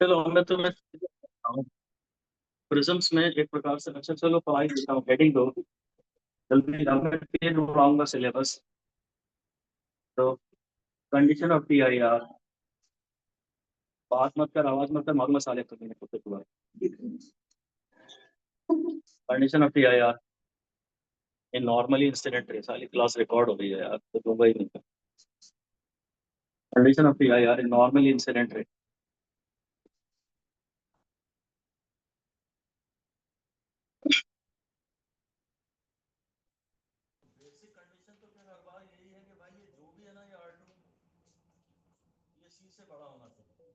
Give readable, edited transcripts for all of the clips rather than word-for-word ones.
चलो मैं तुम्हें प्रिज्म्स में एक प्रकार से। अच्छा चलो पढ़ाई देता हूँ, हेडिंग दो जल्दी। अब मैं पेज उड़ाऊंगा सिलेबस। तो condition of T I are. बात मत कर, आवाज मत कर, मालूम है साले तुम्हें कुत्ते हुआ। Condition of T I are ये नॉर्मली इंसिडेंट है। साली क्लास रिकॉर्ड हो गई है यार, तो दूंगा ही नहीं। Condition of T I are normally incident है। बेसिक कंडीशन तो फिर हर बार यही है कि भाई ये जो भी है ना, ये आर टू ये सी से बड़ा होना चाहिए।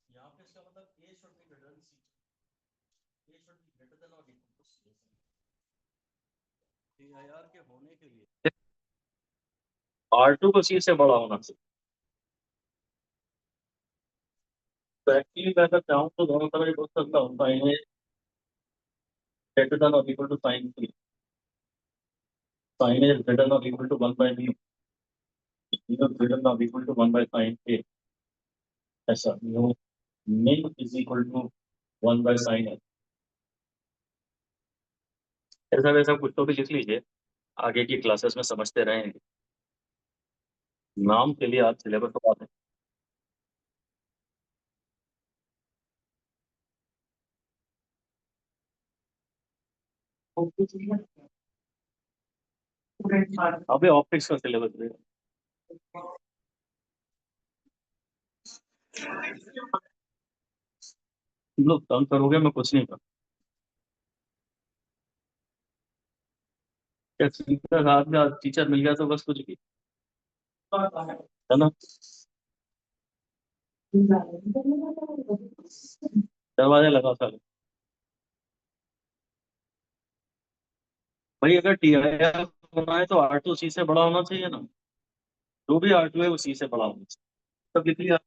यहाँ पे इसका मतलब A should be greater than C, A should be greater than और equal to C. T I R के होने के लिए आर टू को सी से बड़ा होना चाहिए। तो एक्चुअली मैं अगर चाहूँ तो दोनों तरह ही बोल सकता हूँ, साइन ए ग्रेटर देन और equal to sine C, sine A greater than और equal to 1 by mu, mu greater than और equal to 1 by sine A. ऐसा mu min is equal to 1 by sine A. ऐसा वैसा कुछ तो भी लिख लीजिए, आगे की क्लासेस में समझते रहेंगे। नाम के लिए आज सिलेबस बता दें। अबे ऑप्टिक्स का सिलेबस दे। तुम लोग तंग करोगे, मैं कुछ नहीं कर। क्या सीधा हाथ में टीचर मिल गया तो बस कुछ भी है ना। दरवाजे लगा साले। भाई अगर टी आई होना है तो आर टू सी से बड़ा होना चाहिए ना। जो भी आर टू है वो सी से बड़ा होना चाहिए। सब लिख लिया।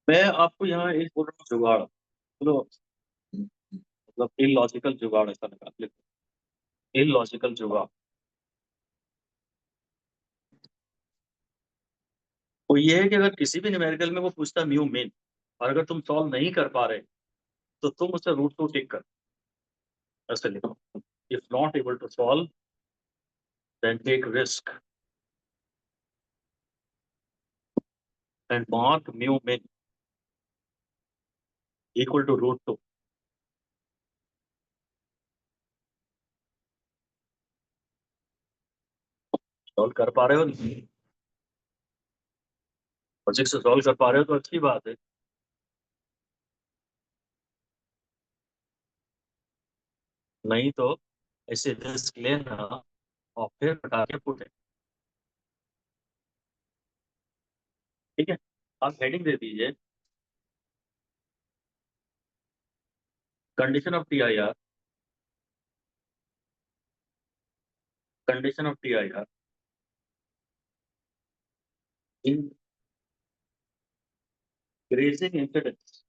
मैं आपको यहाँ एक बोल रहा हूँ जुगाड़, चलो। मतलब इलॉजिकल जुगाड़ ऐसा लगा, लिखो इलॉजिकल जुगाड़। वो ये है कि अगर किसी भी न्यूमेरिकल में वो पूछता म्यू मेन, और अगर तुम सॉल्व नहीं कर पा रहे तो तुम उसे रूट टू टिक कर ऐसे लिखो। If not able to solve then take risk and mark mu min equal to root two. Solve कर पा रहे हो, लॉजिक से सॉल्व कर पा रहे हो तो अच्छी बात है। नहीं तो ऐसे रिस्क लेना और फिर हटा के पुट है। ठीक है, आप हेडिंग दे दीजिए condition of T I R. Condition of T I R in grazing incidence.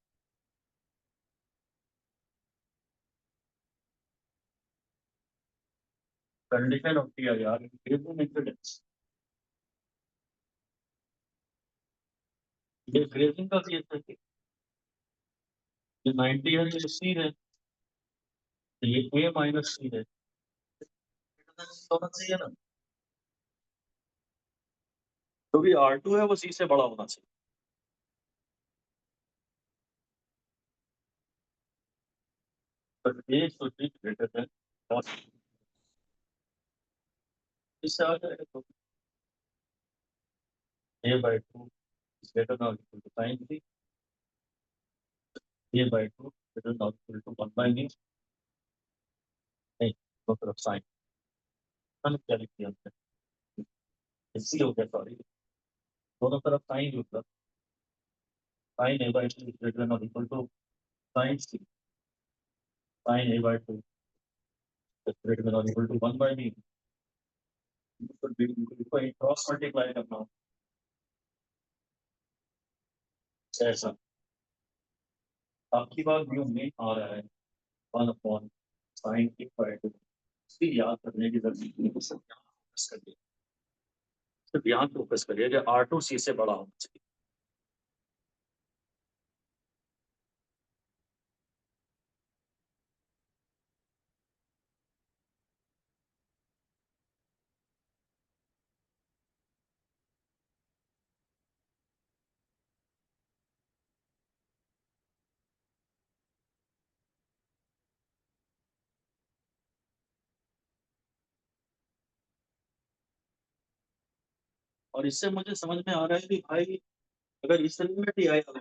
Condition of T I R in grazing incidence. ये ग्रेजिंग का केस है। ये 90 है, ये सी है, तो ये ए माइनस सी है। होना चाहिए ना। तो भी आर टू है वो सी से बड़ा होना चाहिए। तो A should be greater than, इससे आ जाएगा तो A by two is greater than equal to sine थी, A by two greater than equal to 1 by mu. नहीं, दो तरफ साइन। मैंने क्या लिख दिया हमने? इसलिए हो गया, सॉरी। दोनों तरफ साइन यूज कर। Sine A by two is greater than equal to sine C, sine A by two is greater than equal to 1 by mu. Cross multiply करना ऐसा। आपकी बात न्यू में आ रहा है 1 upon sine A by to. इसकी याद करने की जरूरत नहीं है, सब यहाँ फोकस कर दिया। सिर्फ यहाँ फोकस करिए कि R2C से बड़ा होना चाहिए। और इससे मुझे समझ में आ रहा है कि भाई अगर इस तरह में टीआई तो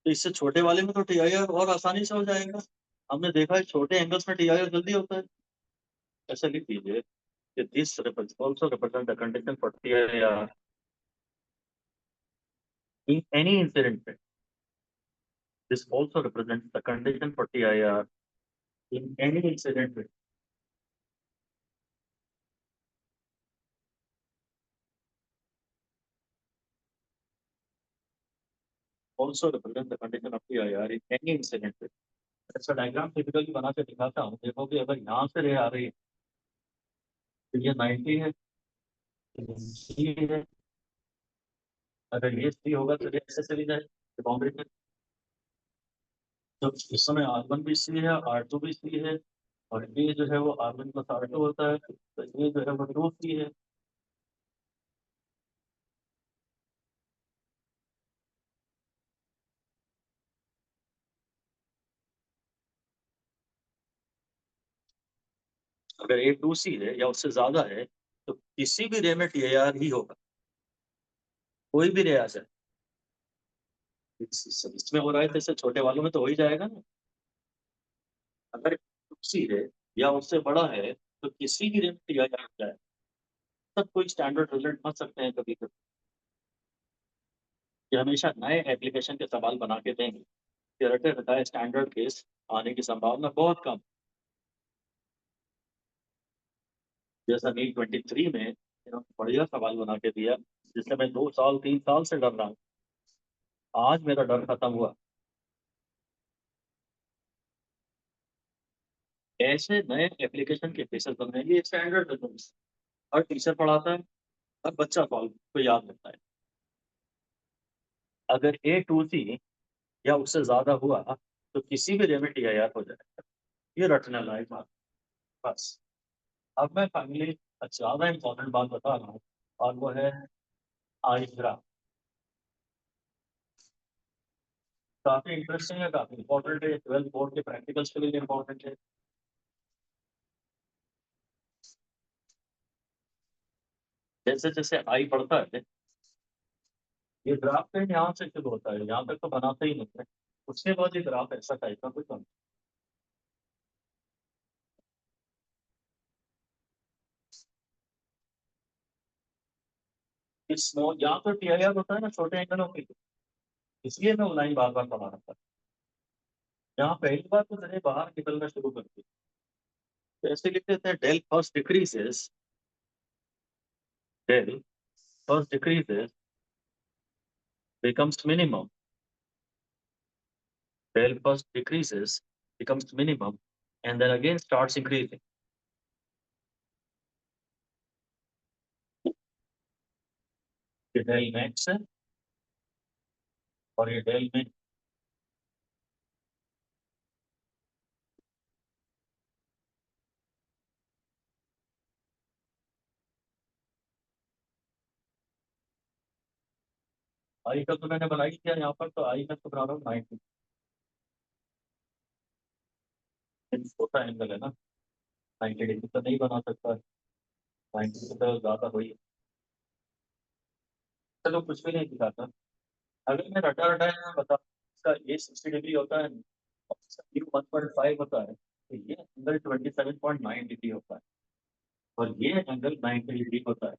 इससे छोटे वाले में तो टीआई और आसानी से हो जाएगा। हमने देखा है छोटे एंगल्स में टीआई जल्दी होता है। ऐसा लिख दीजिए कि this also represent the condition for TIR in any incident. This also represents the condition for TIR in any incident. Also represent the condition of TIR in any incident. ऐसा diagram typically बना के दिखाता हूँ। देखो कि अगर यहाँ से रे आ रही है तो ये 90 है, ये C है। अगर ये C होगा तो ये ऐसे चली जाए बाउंड्री पे। तो इस समय R1 भी C है, R2 भी C है, और ये जो है वो R1 प्लस R2 होता है, तो ये जो है वो 2C है। अगर A 2C है या उससे ज्यादा है तो किसी भी रे में TIR ही होगा, कोई भी रे आ जाए। इसमें हो रहा है तो इससे छोटे वालों में तो हो ही जाएगा ना। अगर 2C है या उससे बड़ा है तो किसी भी रे में TIR हो जाए। सब कोई स्टैंडर्ड रिजल्ट मत सकते हैं कभी कभी। ये हमेशा नए एप्लीकेशन के सवाल बना के देंगे। थियरेटिकल बताए स्टैंडर्ड केस आने की संभावना बहुत कम। जैसा नीट 23 में इन्होंने बढ़िया सवाल बना के दिया जिससे मैं 2 साल 3 साल से डर रहा हूँ। आज मेरा डर खत्म हुआ। ऐसे नए एप्लीकेशन के केसेस बन रहे हैं। ये स्टैंडर्ड रिजल्ट हर टीचर पढ़ाता है, हर बच्चा सॉल्व को याद रखता है। अगर A 2C या उससे ज्यादा हुआ तो किसी भी रे में TIR हो जाएगा। ये रटने लायक बात। बस अब मैं फाइनली ज्यादा इंपॉर्टेंट बात बता रहा हूँ, और वो है आई ग्राफ। काफी इंटरेस्टिंग है, काफी इंपॉर्टेंट है, 12th बोर्ड के प्रैक्टिकल्स के लिए इंपॉर्टेंट है। जैसे जैसे आई बढ़ता है ये ग्राफ कहीं यहाँ से शुरू होता है, यहाँ तक तो बनाते ही नहीं है। उसके बाद ये ग्राफ ऐसा टाइप का कुछ बनता है। इस यहाँ तो TIR होता है ना छोटे एंगलों के लिए, इसलिए मैं वो लाइन बार बार बना रहा था। यहाँ पहली बार तो जरे बाहर निकलना शुरू करती है, तो ऐसे लिख देते हैं del first decreases, del first decreases becomes minimum, del first decreases becomes minimum and then again starts increasing. ये डेल मैक्स है और ये डेल में आई का तो मैंने बनाई किया यहाँ पर, तो आई का तो बराबर 90 छोटा एंगल है ना, 90 डिग्री तो नहीं बना सकता, 90 की तरह ज्यादा हुई। चलो कुछ भी नहीं दिखाता। अगर मैं रटा रटा यहाँ बता, इसका ये 60 डिग्री होता है और इसका ये 1.5 होता है, तो ये एंगल 27.9 डिग्री होता है और ये एंगल 90 डिग्री होता है।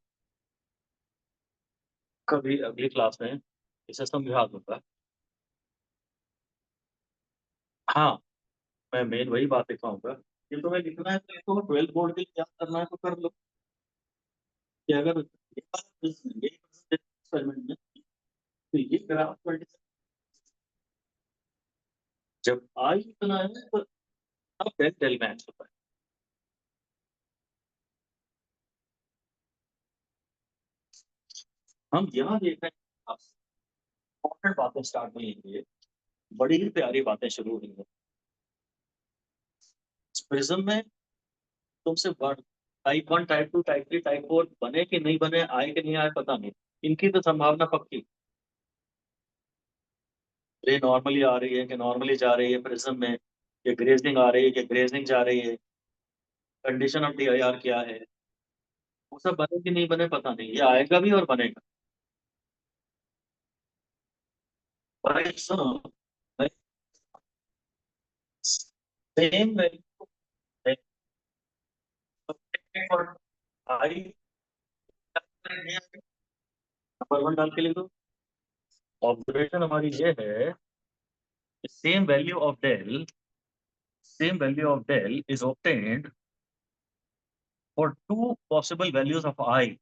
कभी अगली क्लास में इसे समझा दूंगा। हाँ, मैं मेन वही बात दिखाऊंगा कि तुम्हें लिखना है तो इसको 12th बोर्ड के लिए याद करना है तो कर लो। कि अगर ये एक्सपेरिमेंट में तो ये ग्राफ 20 जब आई इतना है तो अब डेल डेल मैच होता है। हम यहाँ देख रहे हैं, इंपॉर्टेंट बातें स्टार्ट हुई हैं, बड़ी ही प्यारी बातें शुरू हुई हैं। प्रिज्म में तुमसे टाइप 1, टाइप 2, टाइप 3, टाइप 4 बने कि नहीं बने, आए कि नहीं आए, पता नहीं। इनकी तो संभावना पक्की। रे नॉर्मली आ रही है कि नॉर्मली जा रही है प्रिज्म में, ये ग्रेजिंग आ रही है कि ग्रेजिंग जा रही है, कंडीशन ऑफ DIR क्या है, वो सब बने कि नहीं बने पता नहीं, ये आएगा भी और बनेगा। भाई सुनो, सेम वैल्यू आई नंबर 1 डाल के लिख दो। ऑब्जर्वेशन हमारी ये है, same value of del, same value of del is obtained for two possible values of I.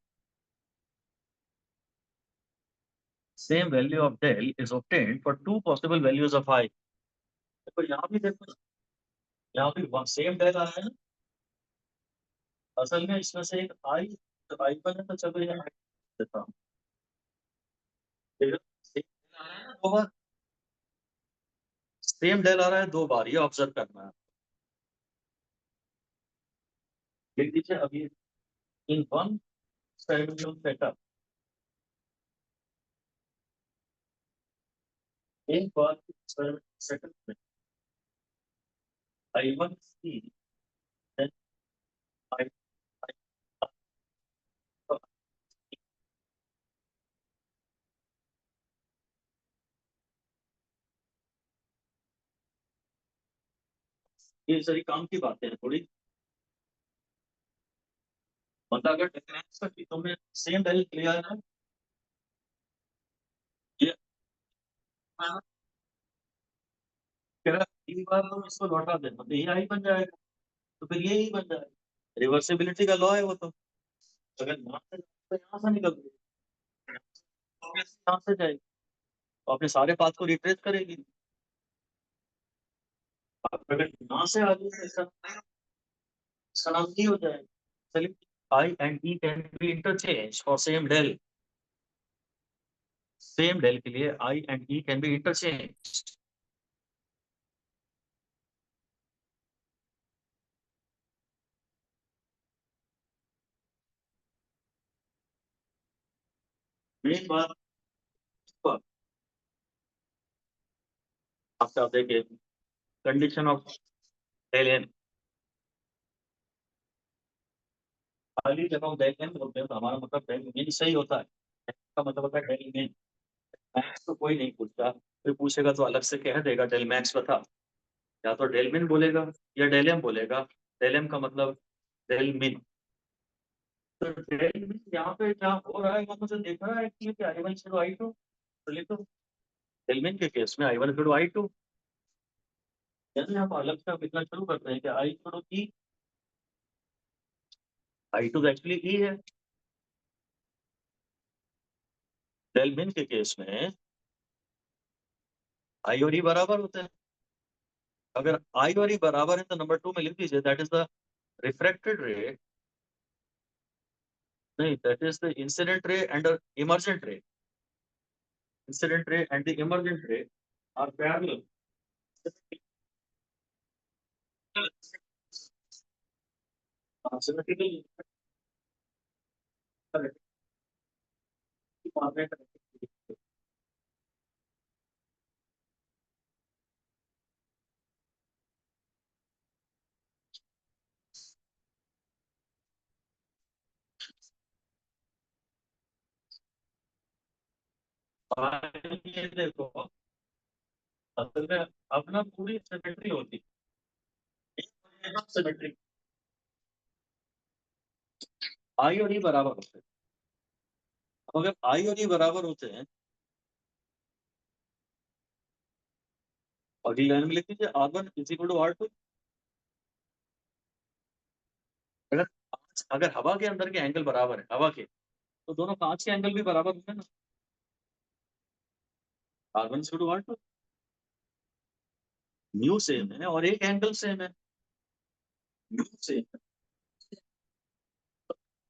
Same value of del is obtained for two possible values of I। देखो यहाँ भी देखो, यहाँ भी सेम डेल आया है ना, असल में इसमें से एक आई, तो आई बने तो चलो ये आई देता हूँ। सेम आ रहा है ना 2 बार, सेम डेल आ रहा है 2 बार, ये ऑब्जर्व करना है। लिख दीजिए अभी, इन वन एक्सपेरिमेंटल सेटअप, एक बार एक्सपेरिमेंटल सेटअप में I1 सी, देन आई, ये सारी काम की बातें हैं थोड़ी। मतलब अगर डिफरेंस का तुमने सेम डेल लिया है ना, ये कह रहा 3 बार तुम इसको लौटा देना तो ये आई बन जाएगा, तो फिर ये ही बन जाएगा। रिवर्सिबिलिटी का लॉ है वो तो। अगर यहाँ से तो यहाँ से निकल गई, यहाँ से जाएगी तो अपने सारे पाथ को रिट्रेस करेगी। अगर यहाँ से आगे तो इसका नाम ई हो जाएगा। चलिए, I and E can be interchange for same del. Same del के लिए I and E can be interchange. Main बात आपका देखिए, कंडीशन ऑफ डेल एन, खाली जब हम डेल एन बोलते हैं तो हमारा मतलब डेल मीन सही होता है, इसका मतलब होता है डेल मीन। मैक्स तो कोई नहीं पूछता, कोई पूछेगा तो अलग से कह देगा डेल मैक्स बता, या तो डेल मिन बोलेगा या डेल एम बोलेगा। डेल एम का मतलब डेल मिन। तो डेल मिन यहाँ पे क्या हो रहा है वो मुझे देख रहा है कि I1 शुरू I2, चलिए तो डेल मिन के केस में I1 शुरू I2, यानी आप अलग से लिखना शुरू करते हैं कि आई शुरू ई, I2 एक्चुअली ई है। डेल मिन के केस में आई और ई बराबर होते हैं। अगर आई और ई बराबर है तो नंबर 2 में लिख दीजिए दैट इज द रिफ्रैक्टेड रे, नहीं that is the incident ray and emergent रे, incident ray and the emergent ray are parallel। Symmetrical ये देखो, असल में अपना पूरी सिमेट्री होती है, सिमेट्री आई और ई बराबर होते हैं। अब अगर आई और ई बराबर होते हैं, अगली लाइन में लिख दीजिए R1 is equal to R2। अगर अगर हवा के अंदर के एंगल बराबर है हवा के, तो दोनों कांच के एंगल भी बराबर होंगे ना, R1 is equal to R2। Mu same है और एक एंगल सेम है, न्यू सेम है,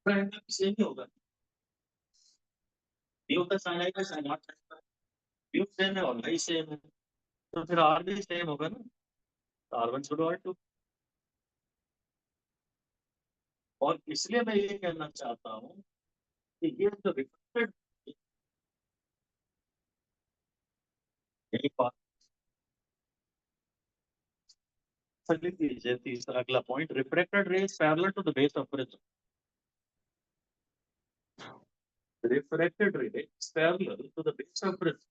एंगल सेम ही होगा। ये होता है साइन आई का साइन आर व्यू सेम है और आई सेम है, तो फिर आर भी सेम होगा ना, R1 शुड R2। और इसलिए मैं ये कहना चाहता हूँ कि ये जो रिफ्लेक्टेड, यही बात लिख दीजिए। तीसरा अगला point, reflected rays parallel to the base of prism, refracted ray is parallel to the base of prism।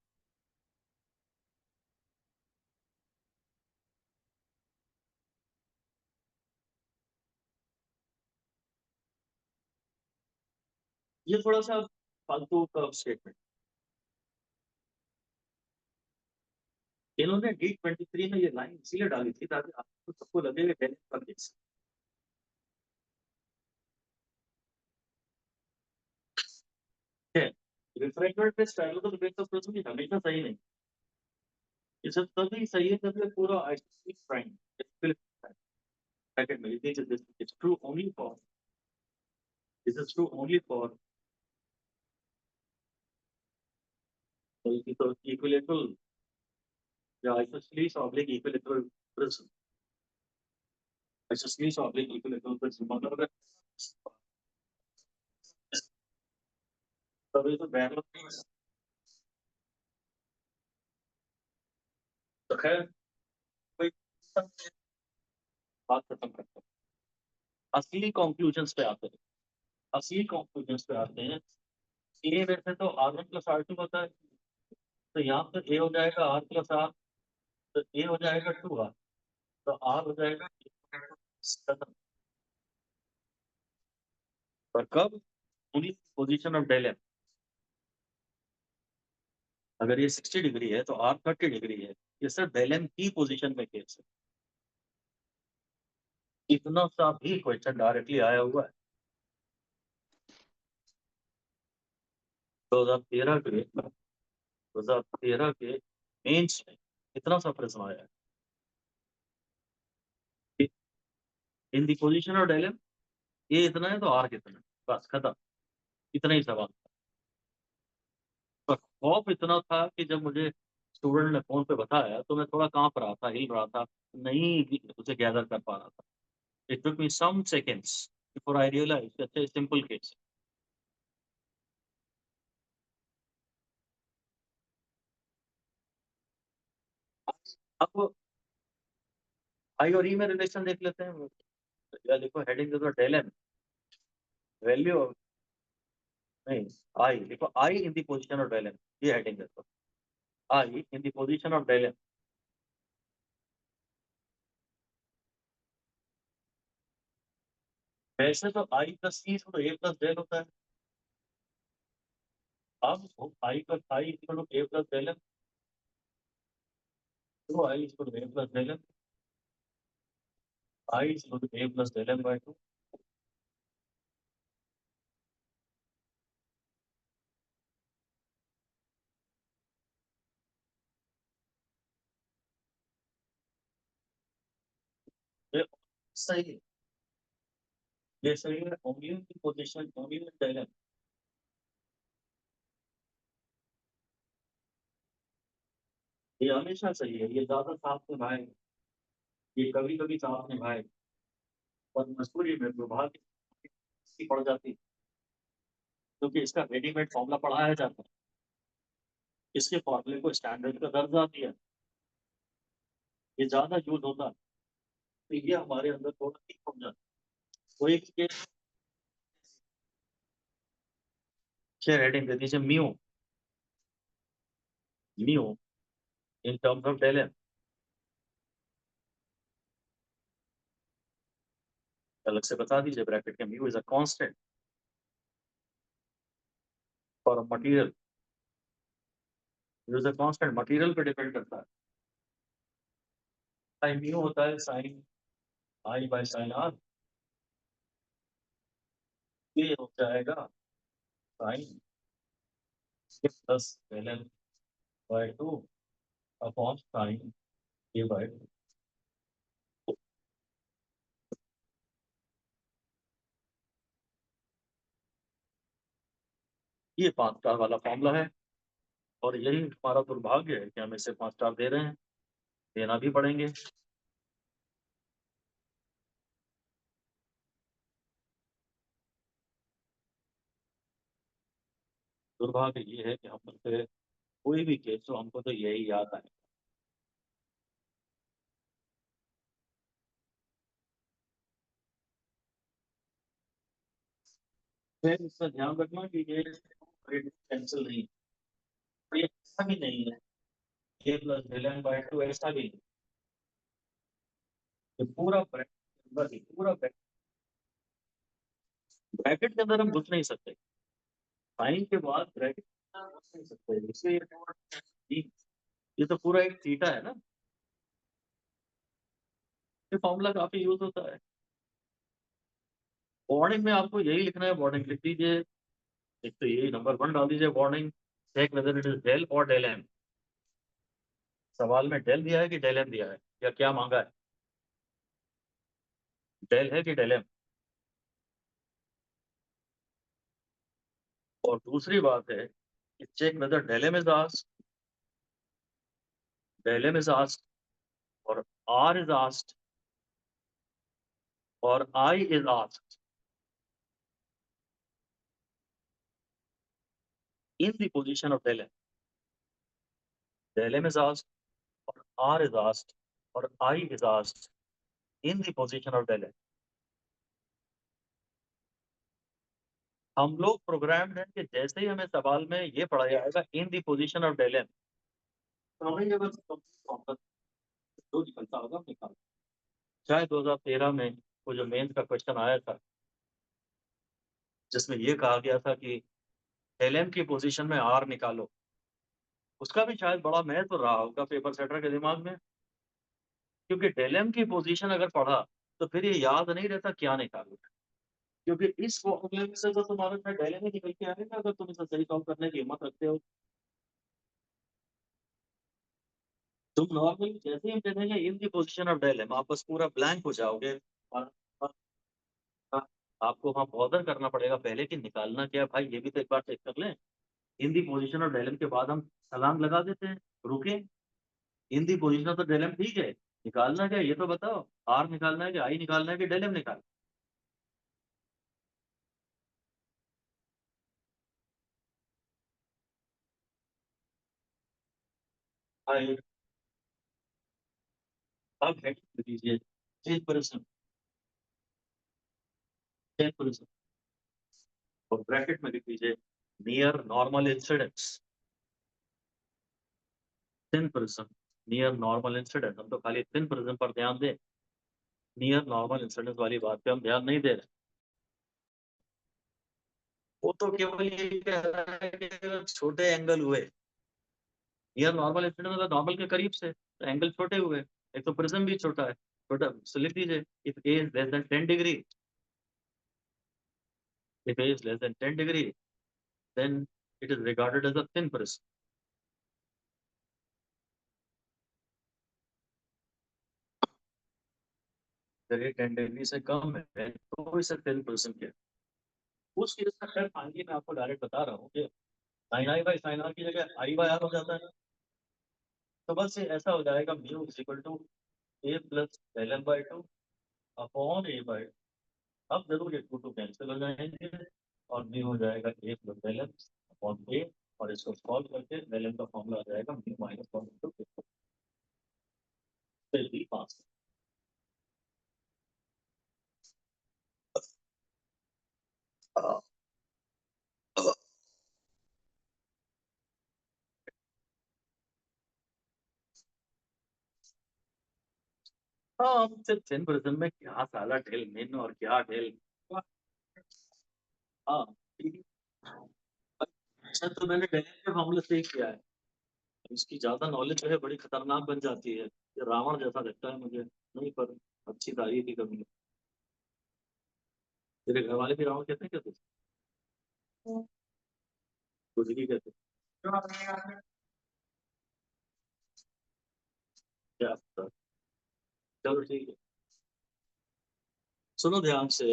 ये थोड़ा सा फालतू का स्टेटमेंट, इन्होंने D23 में ये लाइन इसीलिए डाली थी ताकि आपको सबको लगेगा डेनिस का केस है। Refracted rays parallel to the base of prism ये हमेशा सही नहीं, ये सब तभी सही है जब ये पूरा आइसोसेलेस प्राइम ब्रैकेट में लिख दीजिए। This is true only for, this is true only for equilateral या isosceles oblique equilateral prism. Isosceles oblique equilateral prism मतलब अगर तभी तो पैरेलल नहीं है। तो खैर कोई बात खत्म करते हैं, असली कंक्लूजन्स पे आते हैं। असली कंक्लूजन्स पे आते हैं। ए वैसे तो R1 प्लस R2 होता है, तो यहाँ पर ए हो जाएगा R प्लस R, तो ए हो जाएगा 2R, तो R हो जाएगा 7। पर कब? Only position of del M. अगर ये 60 डिग्री है तो R 30 डिग्री है, ये सिर्फ डेल एम की पोजीशन में केस है। इतना सा भी क्वेश्चन डायरेक्टली आया हुआ है 2013 के मेंस में, इतना सा प्रश्न आया है इन the position of del M, ये इतना है तो आर कितना है, बस खत्म, इतना ही सवाल। पर खौफ इतना था कि जब मुझे स्टूडेंट ने फोन पे बताया तो मैं थोड़ा कांप रहा था, हिल रहा था, नहीं उसे गैदर कर पा रहा था। It took me some seconds before I realize that it's simple case. अब आई और ई में रिलेशन देख लेते हैं। या देखो हेडिंग देखो, डेल एम वैल्यू, नहीं, आई देखो, I in the position of del M, ये हेडिंग देखो, I in the position of del M. वैसे तो आई प्लस सी तो ए प्लस डेल होता है। अब I plus I equal to A plus del M, तो I equal to A plus del M, I equal to A plus del M by 2। ये सही है, ये सही है, ओनली की position only in del M. ये हमेशा सही है, ये ज्यादा साथ निभाए, ये कभी कभी साथ निभाए, और मजबूरी में दुर्भाग्य की पड़ जाती है, क्योंकि इसका रेडीमेड फॉर्मूला पढ़ाया जाता है, इसके फॉर्मूले को स्टैंडर्ड का दर्जा दिया, ये ज्यादा यूज होता है, तो ये हमारे अंदर थोड़ा ठीक हो जाता है। कोई के शेयर हेडिंग दे दीजिए, mu, mu in terms of del M, अलग से बता दीजिए ब्रैकेट के, mu is a constant for a material, mu is a constant material पे डिपेंड करता है। साइन म्यू होता है sine I by sine R, ये हो जाएगा sine plus del M by 2 upon sine A by 2। ये 5 स्टार वाला फॉर्मूला है और यही हमारा दुर्भाग्य है कि हम इसे 5 स्टार दे रहे हैं, देना भी पड़ेंगे। दुर्भाग्य ये है कि हम में से कोई भी केस हो हमको तो यही याद आए। फिर इसका ध्यान रखना कि ये कैंसिल नहीं, ये ऐसा भी नहीं है A plus del M by two, ऐसा भी नहीं। ये पूरा ब्रैकेट, पूरा ब्रैकेट के अंदर हम घुस नहीं सकते, साइन के बाद ब्रैकेट के अंदर घुस नहीं सकते, इसलिए ये तो पूरा एक थीटा है ना। ये फॉर्मूला काफी यूज होता है वार्निंग में, आपको यही लिखना है, वार्निंग लिख दीजिए। एक तो यही नंबर 1 डाल दीजिए warning, check whether it is del और डेल एम। सवाल में डेल दिया है कि डेल एम दिया है, या क्या मांगा है, डेल है कि डेल एम। और दूसरी बात है कि check whether del M is asked, del M is asked और आर इज आस्क्ड और I is asked in the position of del M. Del M is asked और आर इज आस्क्ड और I is asked in the position of del M. हम लोग programmed हैं कि जैसे ही हमें सवाल में ये पढ़ा जाएगा in the position of del M, तो हमें ये बस जो निकलता होगा निकाल। शायद 2013 में वो जो मेंस का क्वेश्चन आया था जिसमें ये कहा गया था कि डेल एम की पोजीशन में आर निकालो, उसका भी शायद बड़ा महत्व रहा होगा पेपर सेटर के दिमाग में, क्योंकि डेल एम की पोजीशन अगर पढ़ा तो फिर ये याद नहीं रहता क्या निकालो, क्योंकि इस फॉर्मूले से तो तुम्हारा शायद डेल एम ही निकल के आएगा अगर तुम इसे सही सॉल्व करने की हिम्मत रखते हो। तुम नॉर्मली जैसे ही हम दे देंगे इन the position of del M, आप बस पूरा ब्लैंक हो जाओगे और आपको वहां बॉदर करना पड़ेगा पहले कि निकालना क्या है भाई, ये भी तो एक बार चेक कर लें। In the position of del M के बाद हम छलांग लगा देते हैं, रुके। In the position of the del M ठीक है, निकालना क्या है ये तो बताओ, आर निकालना है कि आई निकालना है कि डेल एम निकालना है। अब हेडिंग दीजिए चेंज पोजीशन, चेंज पोजीशन, और ब्रैकेट में लिख दीजिए near normal incidence 10%। Near normal incidence, हम तो खाली 10% पर ध्यान दें, नियर नॉर्मल इंसिडेंस वाली बात पे हम ध्यान नहीं दे रहे। वो तो केवल ये कह रहा है कि अगर छोटे एंगल हुए, नियर नॉर्मल इंसिडेंस मतलब नॉर्मल के करीब से, तो एंगल छोटे हुए, एक तो प्रिज्म भी छोटा है, छोटा तो लिख दीजिए if A is less than 10 degree, if A is less than 10 degree then it is regarded as a thin prism. अगर ये 10 डिग्री से कम है तो इसे थिन प्रिज्म कहते हैं। उस केस में खैर फाइनली मैं आपको डायरेक्ट बता रहा हूँ कि sine I by sine R की जगह आई बाय आर हो जाता है, तो बस ये ऐसा हो जाएगा mu is equal to A plus L M by two upon A by, अब जरूर ये टू टू कैंसिल हो जाएंगे और म्यू हो जाएगा ए प्लस एल एम अपॉन ए, और इसको सॉल्व करके एल एम का फॉर्मूला आ जाएगा म्यू माइनस वन इंटू फिर पास। हाँ हम सिर्फ 10% में क्या साला ढेल मिन और क्या ढेल। हाँ ठीक है। अच्छा तो मैंने डेल के फॉर्मूले से ही किया है, इसकी ज्यादा नॉलेज जो है बड़ी खतरनाक बन जाती है, ये रावण जैसा लगता है मुझे, नहीं पर अच्छी तारीफ ही करूंगी। तेरे घर वाले भी रावण कहते हैं क्या तुझे, तुझे भी कहते हैं क्या पता। चलो ठीक है, सुनो ध्यान से,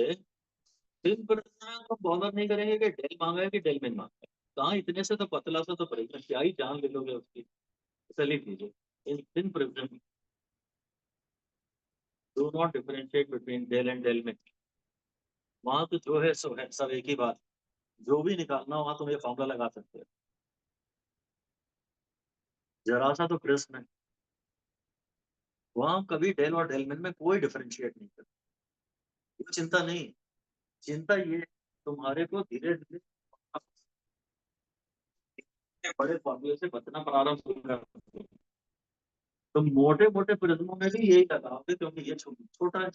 दिन पर तो बॉदर नहीं करेंगे कि डेल मांगा है कि डेल मिन मांगा है, कहाँ इतने से तो पतला सा तो प्रिज्म, क्या ही जान ले लोगे उसकी। चलिए कीजिए, in in prism do not differentiate between del and del में। वहां तो जो है सो है, सब एक ही बात। जो भी निकालना वहां तुम ये फॉर्मूला लगा सकते हो। जरा सा तो प्रिज्म है, वहां कभी डेल और डेलमेन में कोई डिफरेंशिएट नहीं करते। वो चिंता नहीं, चिंता ये तुम्हारे को धीरे धीरे बड़े फॉर्मूले से बचना प्रारंभ होगा। तो मोटे मोटे प्रिज्मों में भी यही लगाओगे क्योंकि ये छोटा है।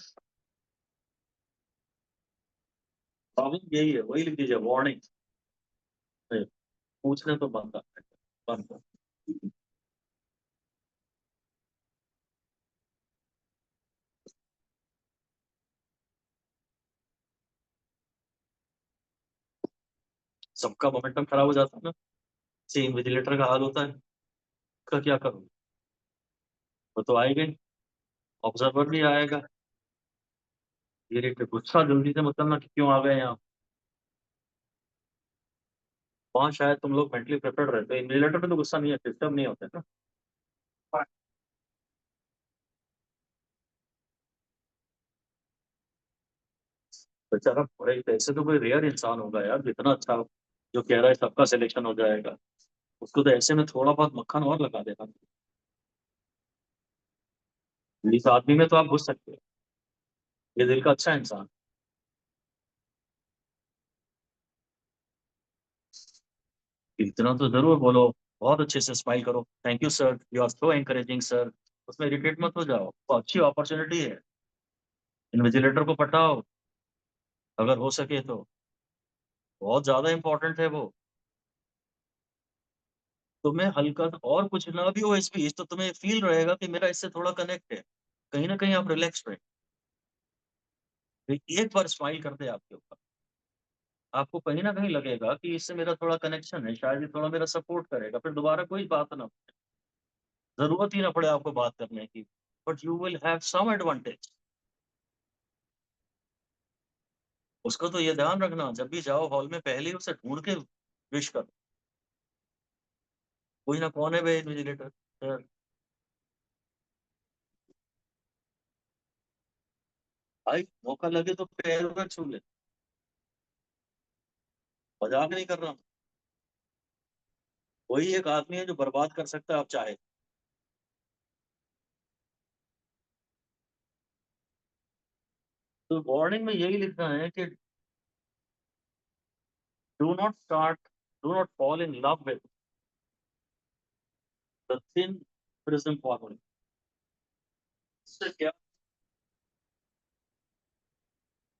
प्रॉब्लम यही है, वही लिख दीजिए वार्निंग। पूछने तो बंद कर, बंद कर। सबका मोमेंटम खराब हो जाता है ना। सेम इन्विजिलेटर का हाल होता है। का क्या करूँ, वो तो आएगा ही, ऑब्जर्वर भी आएगा। धीरे धीरे गुस्सा जल्दी से मतलब ना कि क्यों आ गए यहाँ। वहाँ शायद तुम लोग मेंटली प्रिपेयर्ड रहते हो, इन्विजिलेटर में तो गुस्सा नहीं है, सिस्टम नहीं होता है ना। बेचारा बड़े ऐसे तो कोई रेयर इंसान होगा यार जितना अच्छा जो कह रहा है सबका सिलेक्शन हो जाएगा। उसको तो ऐसे में थोड़ा बहुत मक्खन और लगा देना। इस आदमी में तो आप घुस सकते हो, ये दिल का अच्छा इंसान। इतना तो जरूर बोलो, बहुत अच्छे से स्माइल करो, thank you sir, you are so encouraging sir. उसमें इरिटेट मत हो जाओ, वो अच्छी अपॉर्चुनिटी है। इन्विजिलेटर को पटाओ अगर हो सके तो, बहुत ज्यादा इंपॉर्टेंट है वो। तुम्हें हल्का सा और कुछ ना भी हो स्पीच तो तुम्हें फील रहेगा कि मेरा इससे थोड़ा कनेक्ट है। कहीं ना कहीं आप रिलैक्स रहे। एक बार स्माइल कर दे आपके ऊपर, आपको कहीं ना कहीं लगेगा कि इससे मेरा थोड़ा कनेक्शन है, शायद ये थोड़ा मेरा सपोर्ट करेगा, फिर दोबारा कोई बात ना, जरूरत ही ना पड़े आपको बात करने की। But you will have some advantage. उसको तो ये ध्यान रखना, जब भी जाओ हॉल में पहले ही उसे ढूंढ के विश करो, कोई ना कौन है वे इन्विजिलेटर। भाई मौका लगे तो पैर में छू ले, मजाक नहीं कर रहा हूँ। वही एक आदमी है जो बर्बाद कर सकता है आप चाहे। तो वार्निंग में यही लिखना है कि do not start, do not fall in love with the thin prism formula. इससे क्या,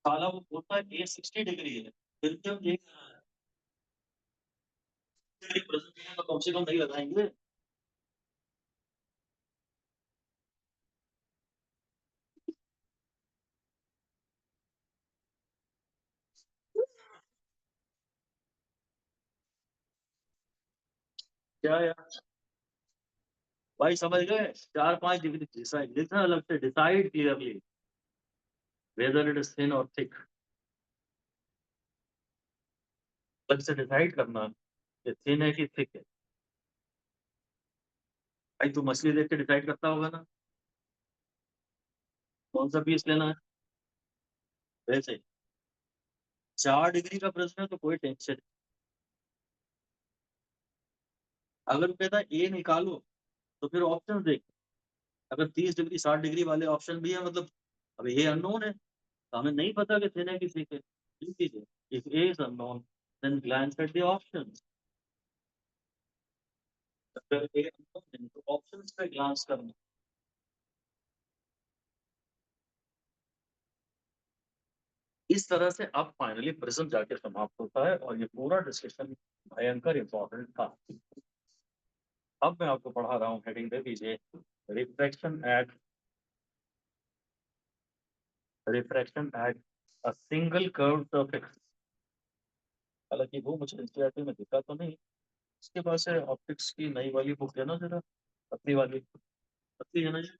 साला वो होता है ए 60 डिग्री है, फिर जब ये प्रिज्म तो कम से कम नहीं लगाएंगे। क्या यार, भाई समझ गए, 4-5 डिग्री डिसाइड लिखना अलग से, decide clearly weather it is thin और थिक। अलग से डिसाइड करना कि थिन है कि थिक है। भाई तू मछली देख के डिसाइड करता होगा ना कौन सा पीस लेना है। वैसे 4 डिग्री का प्रश्न है तो कोई टेंशन। अगर कहता है ए निकालो तो फिर ऑप्शन देख। अगर 30 डिग्री 60 डिग्री वाले ऑप्शन भी है, मतलब अब ये अननोन है तो हमें नहीं पता कि थिन है कि थिक है। ठीक है, if A is unknown then glance at the options. अगर ए अननोन है तो ऑप्शंस पे ग्लांस करना। इस तरह से अब फाइनली प्रिज्म जाके समाप्त होता है और ये पूरा डिस्कशन भयंकर इंपॉर्टेंट था। अब मैं आपको पढ़ा रहा हूँ, हेडिंग दे दीजिए, refraction at, refraction at a single curve surface. हालांकि वो मुझे एनसीईआरटी में दिखा तो नहीं। इसके पास है ऑप्टिक्स की नई वाली बुक है ना जरा, पतली वाली, पतली है ना ये?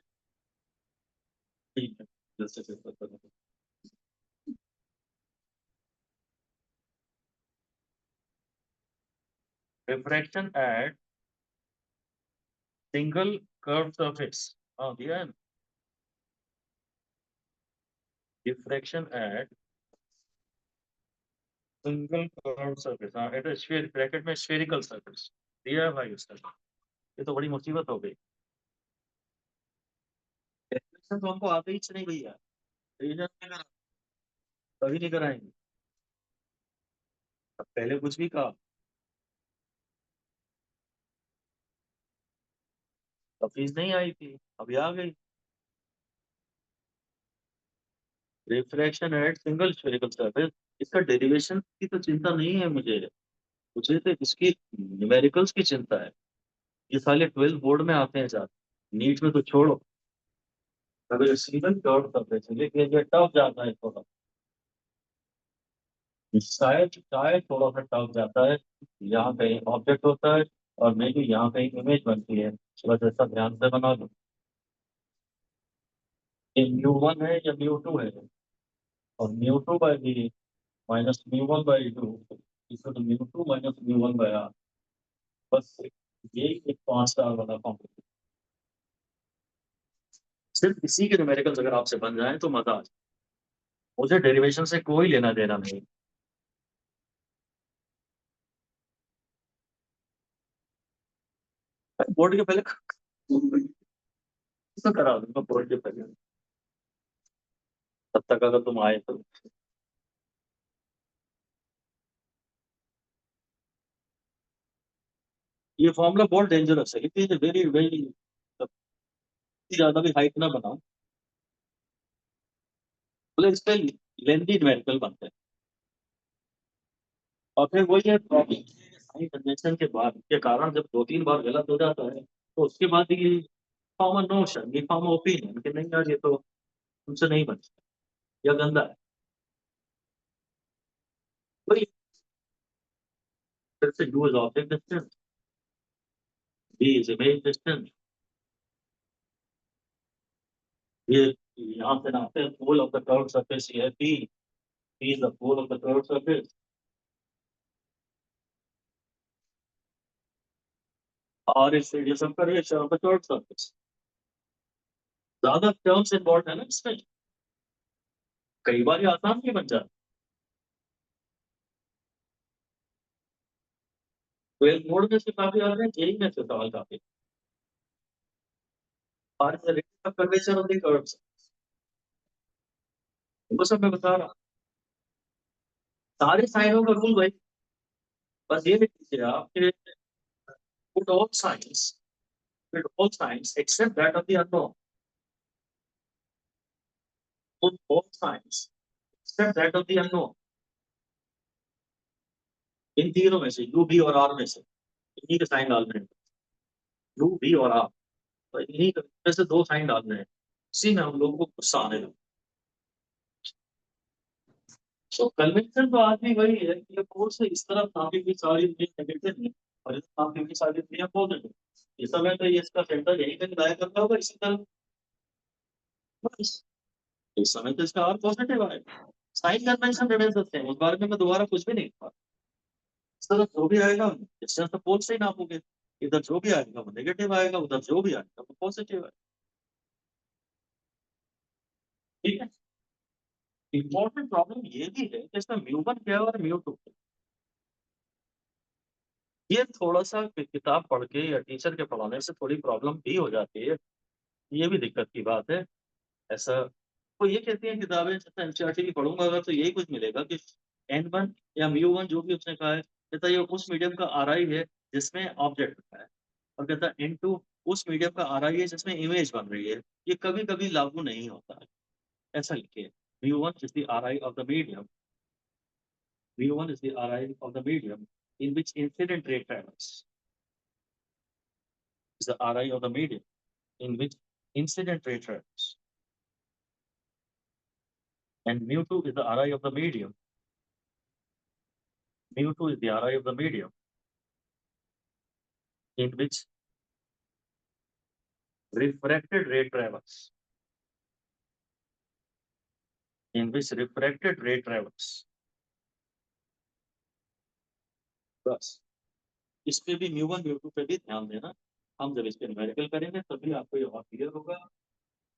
ठीक है, जैसे जैसे refraction at single curve surface, हाँ दिया है। Refraction at single curve surface, हाँ एट स्फीयर, ब्रैकेट में स्फेरिकल सरफेस दिया है भाई उसका। ये तो बड़ी मुसीबत हो गई। रिफ्रैक्शन तो हमको आते ही नहीं भैया, रीजन नहीं करा, कभी नहीं कराएंगे। अब पहले कुछ भी कहा, तो फीस नहीं आई थी, अभी आ गई। Refraction at single spherical surface, इसका डेरिवेशन की तो चिंता नहीं है मुझे, मुझे तो इसकी न्यूमेरिकल्स की चिंता है। ये साले 12 बोर्ड में आते हैं साथ, नीट में तो छोड़ो। अगर सिंगल कर्व सरफेस है लेकिन ये टफ जाता है थोड़ा, शायद शायद थोड़ा सा टफ जाता है। यहाँ कहीं ऑब्जेक्ट होता है और मे भी यहाँ कहीं इमेज बनती है, बस ऐसा ध्यान से बना लो। ये म्यू 1 है या म्यू 2 है, और mu 2 by minus mu 1 by 2, इसको तो mu 2 minus mu 1 by R, बस ये एक 5 स्टार वाला कॉम्प्लीमेंट। सिर्फ इसी के न्यूमेरिकल्स अगर आपसे बन जाए तो मजा आ जाए, मुझे डेरिवेशन से कोई लेना देना नहीं। बोर्ड के पहले तो करा दूंगा, बोर्ड के पहले, तब तक अगर तुम आए तो। ये फॉर्मूला बहुत डेंजरस है, इट इज वेरी वेरी, ज्यादा भी हाइट ना बनाओ, बोले इस पे लेंथी न्यूमेरिकल बनते हैं। और फिर वही है प्रॉब्लम, साइन कन्वेंशन के बाद के कारण जब 2-3 बार गलत हो जाता है, तो उसके बाद ये फॉर्म नोशन, ये फॉर्म ओपिनियन कि नहीं यार ये तो तुमसे नहीं बन सकता, या गंदा है। वही फिर से U is object distance, B is image distance, ये यहाँ से नापते हैं pole of the curve surface, ये है P, P is the pole of the curve surface, R is radius of curvature of the curve surface. ज्यादा terms involve है ना इसमें, कई बार ये आसान नहीं बन जाता। 12 मोड में से काफी आ रहे हैं, जेई में से सवाल काफी, R is the radius of curvature of the curve, वो सब मैं बता रहा हूँ। सारे साइनों का रूल भाई, बस ये लिख दीजिए आप कि put all signs, put all signs except that of the unknown, put all signs except that of the unknown, इन तीनों में से यू बी और आर में से इन्हीं के साइन डालने हैं, यू बी और आर, तो इन्हीं में से 2 साइन डालने हैं, इसी में हम लोगों को गुस्सा आने लगा। तो कन्वेंशन तो आज भी वही है कि कोर्स इस तरफ काफी की सारी दुनिया नेगेटिव है और इस काफी की सारी दुनिया पॉजिटिव, इस समय तो ये इसका सेंटर यही कहीं लाया करता होगा इसी तरह, बस इस समय तो इसका और पॉजिटिव है। Sign convention remains the same, उस बारे में मैं दोबारा कुछ भी नहीं कहूंगा। इस तरफ जो भी आएगा डिस्टेंस तो पोल से ही नापोगे, इधर जो भी आएगा वो नेगेटिव आएगा, उधर जो भी आएगा वो पॉजिटिव है, ठीक है। इंपॉर्टेंट प्रॉब्लम ये भी है कि इसमें म्यू 1 क्या है और म्यू 2, ये थोड़ा सा किताब पढ़ के या टीचर के पढ़ाने से थोड़ी प्रॉब्लम भी हो जाती है, ये भी दिक्कत की बात है। ऐसा वो ये कहती है किताबें, जैसे एनसीईआरटी की पढ़ूंगा अगर तो यही कुछ मिलेगा कि N1 या म्यू 1 जो भी उसने कहा है, कहता है ये उस मीडियम का आरआई है जिसमें ऑब्जेक्ट है, और कहता है N2 उस मीडियम का आरआई है जिसमें इमेज बन रही है। ये कभी कभी लागू नहीं होता है, ऐसा लिखिए। Mu 1 is the RI of the medium, mu 1 is the RI of the medium in which incident ray travels, is the RI of the medium in which incident ray travels, and mu 2 is the RI of the medium, mu 2 is the RI of the medium in which refracted ray travels, in which refracted ray travels, बस इस पे भी म्यू1 म्यू2 पे भी ध्यान देना। हम जब इस पे न्यूमेरिकल करेंगे तभी आपको ये और क्लियर होगा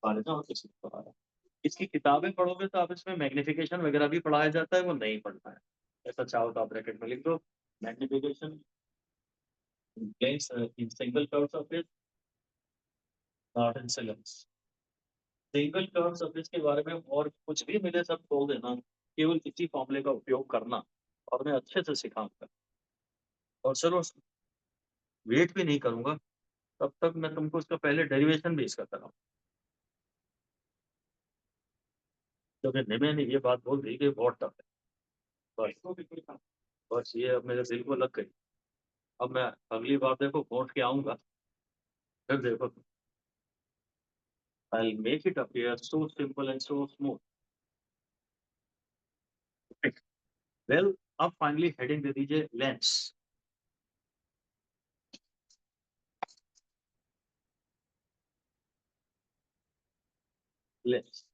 फार्मूला और किसी को पढ़ा रहा है। इसकी किताबें पढ़ोगे तो आप इसमें मैग्निफिकेशन वगैरह भी पढ़ाया जाता है, वो नहीं पढ़ना है। ऐसा चाहो तो आप ब्रैकेट में लिख दो, magnification planes in single curve surface, not in cylinders। Single curve surface के बारे में और कुछ भी मिले सब बोल देना, केवल इसी फॉर्मूले का उपयोग करना और मैं अच्छे से सिखाऊंगा। और चलो वेट भी नहीं करूंगा, तब तक मैं तुमको इसका पहले डेरिवेशन भी इसका कराऊं, क्योंकि निमे ने ये बात बोल दी कि बहुत टफ है। बस बस ये अब मेरे दिल को लग गई। अब मैं अगली बार देखो पहुंच के आऊंगा, फिर देखो I'll make it appear so simple and so smooth। Well अब फाइनली हेडिंग दे दीजिए लेंस। लेंस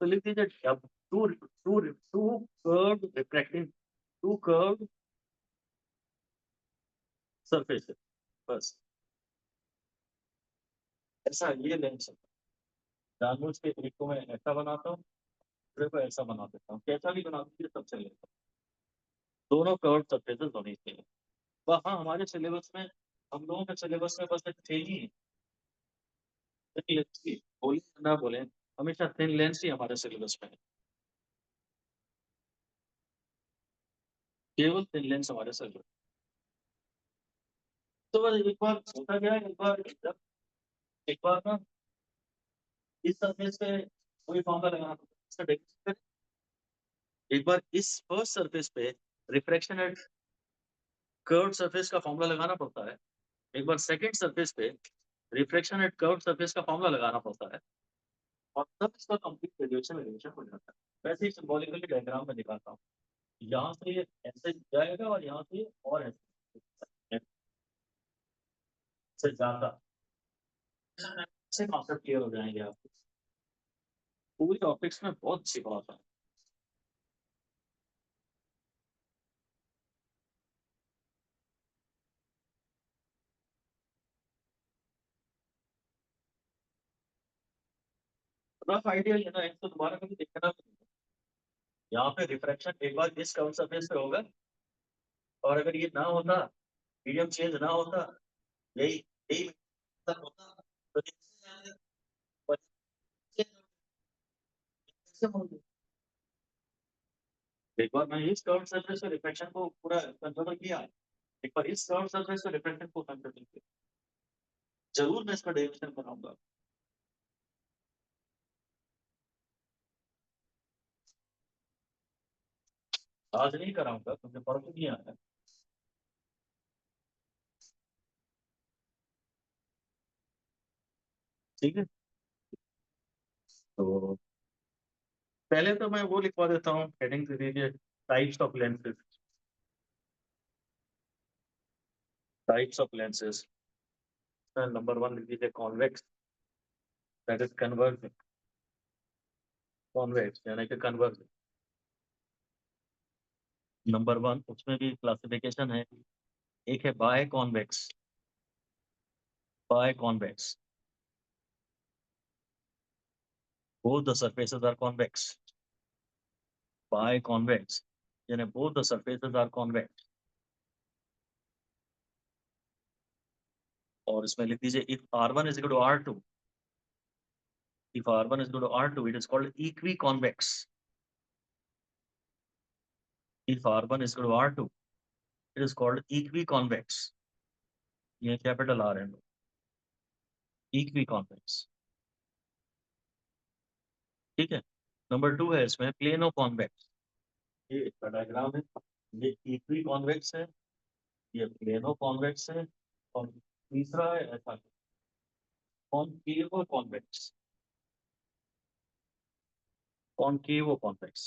तो लिख दीजिए अब two two two curve refracting two curve surface, बस ऐसा ये लेंस है। जानबूझ के एक को मैं ऐसा बनाता हूँ, दूसरे को ऐसा बना देता हूँ, कैसा भी बना दीजिए सब चलेगा, दोनों कर्व सरफेसेस होनी चाहिए। वहाँ हमारे सिलेबस में, हम लोगों के सिलेबस में बस एक थे ही लेंस की, बोले ना बोले हमेशा थिन लेंस ही हमारे सिलेबस में है, केवल थिन लेंस हमारे सिलेबस। तो बस एक बार होता गया, एक बार ना इस सरफेस पे कोई फॉर्मूला लगाना था, इसका डेफिनेशन एक बार इस फर्स्ट सरफेस पे रिफ्रैक्शन एट कर्व्ड सरफेस का फॉर्मूला लगाना पड़ता है, एक बार सेकंड सरफेस पे रिफ्रैक्शन एट कर्व्ड सरफेस का फॉर्मूला लगाना पड़ता है, और तब इसका कंप्लीट ग्रेजुएशन रिलेशन हो जाता है। वैसे ही सिंबॉलिकली डायग्राम में दिखाता हूँ, यहाँ से ये ऐसे जाएगा और यहाँ से और ऐसे जाता, ऐसे कॉन्सेप्ट क्लियर हो जाएंगे आपको। पूरी ऑप्टिक्स में बहुत अच्छी बात है। रफ आइडिया ये ना, इसको दोबारा कभी देखना भी नहीं। यहाँ पे रिफ्रैक्शन एक बार इस कर्व सरफेस पे होगा, और अगर ये ना होता, मीडियम चेंज ना होता, यही यही होता, तो एक बार मैं इस कर्व सरफेस पे रिफ्लेक्शन को पूरा कंट्रोल किया, एक बार इस कर्व सरफेस पे रिफ्लेक्शन को कंट्रोल किया, जरूर मैं इसका डेरिवेशन बनाऊंगा। आज नहीं कराऊंगा क्योंकि परसों नहीं आया। ठीक है, तो पहले तो मैं वो लिखवा देता हूँ, हेडिंग दे दीजिए types of lenses. Types of lenses number one लिख दीजिए convex, that is converge, convex यानी कि कन्वर्ज नंबर वन। उसमें भी क्लासिफिकेशन है, एक है biconvex, biconvex both the surfaces are convex, biconvex यानी both the surfaces are convex। और इसमें लिख दीजिए if R1 is equal to R2, if R1 is equal to R2 it is called equiconvex, if R1 is equal to R2 it is called equiconvex, ये capital R है, equiconvex। ठीक है, number two है इसमें plano convex, ये इसका diagram है, ये इक्विकॉन्वेक्स है, ये प्लेनो कॉन्वेक्स है, और तीसरा है ऐसा कॉनकेवो कॉन्वेक्स, कॉनकेवो कॉन्वेक्स।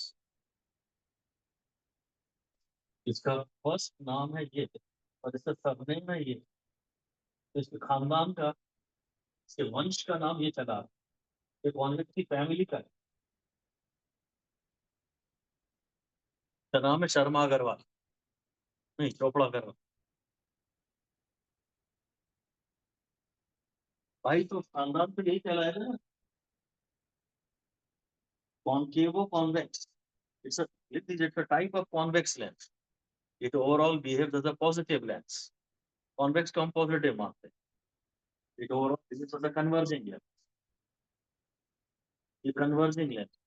इसका फर्स्ट नाम है ये, और इसका सरनेम है ये, तो इसके खानदान का, इसके वंश का नाम ये चला, ये कॉन्वेक्स की फैमिली का है। इसका नाम है शर्मा अग्रवाल, नहीं चोपड़ा अग्रवाल। भाई तो खानदान तो यही कहलाएगा ना, concavo convex. It's a it's a type of convex lens. It overall behaves as a positive lens. Convex को हम पॉजिटिव मानते हैं। It overall behaves as a converging lens. ये कन्वर्जिंग लेंस,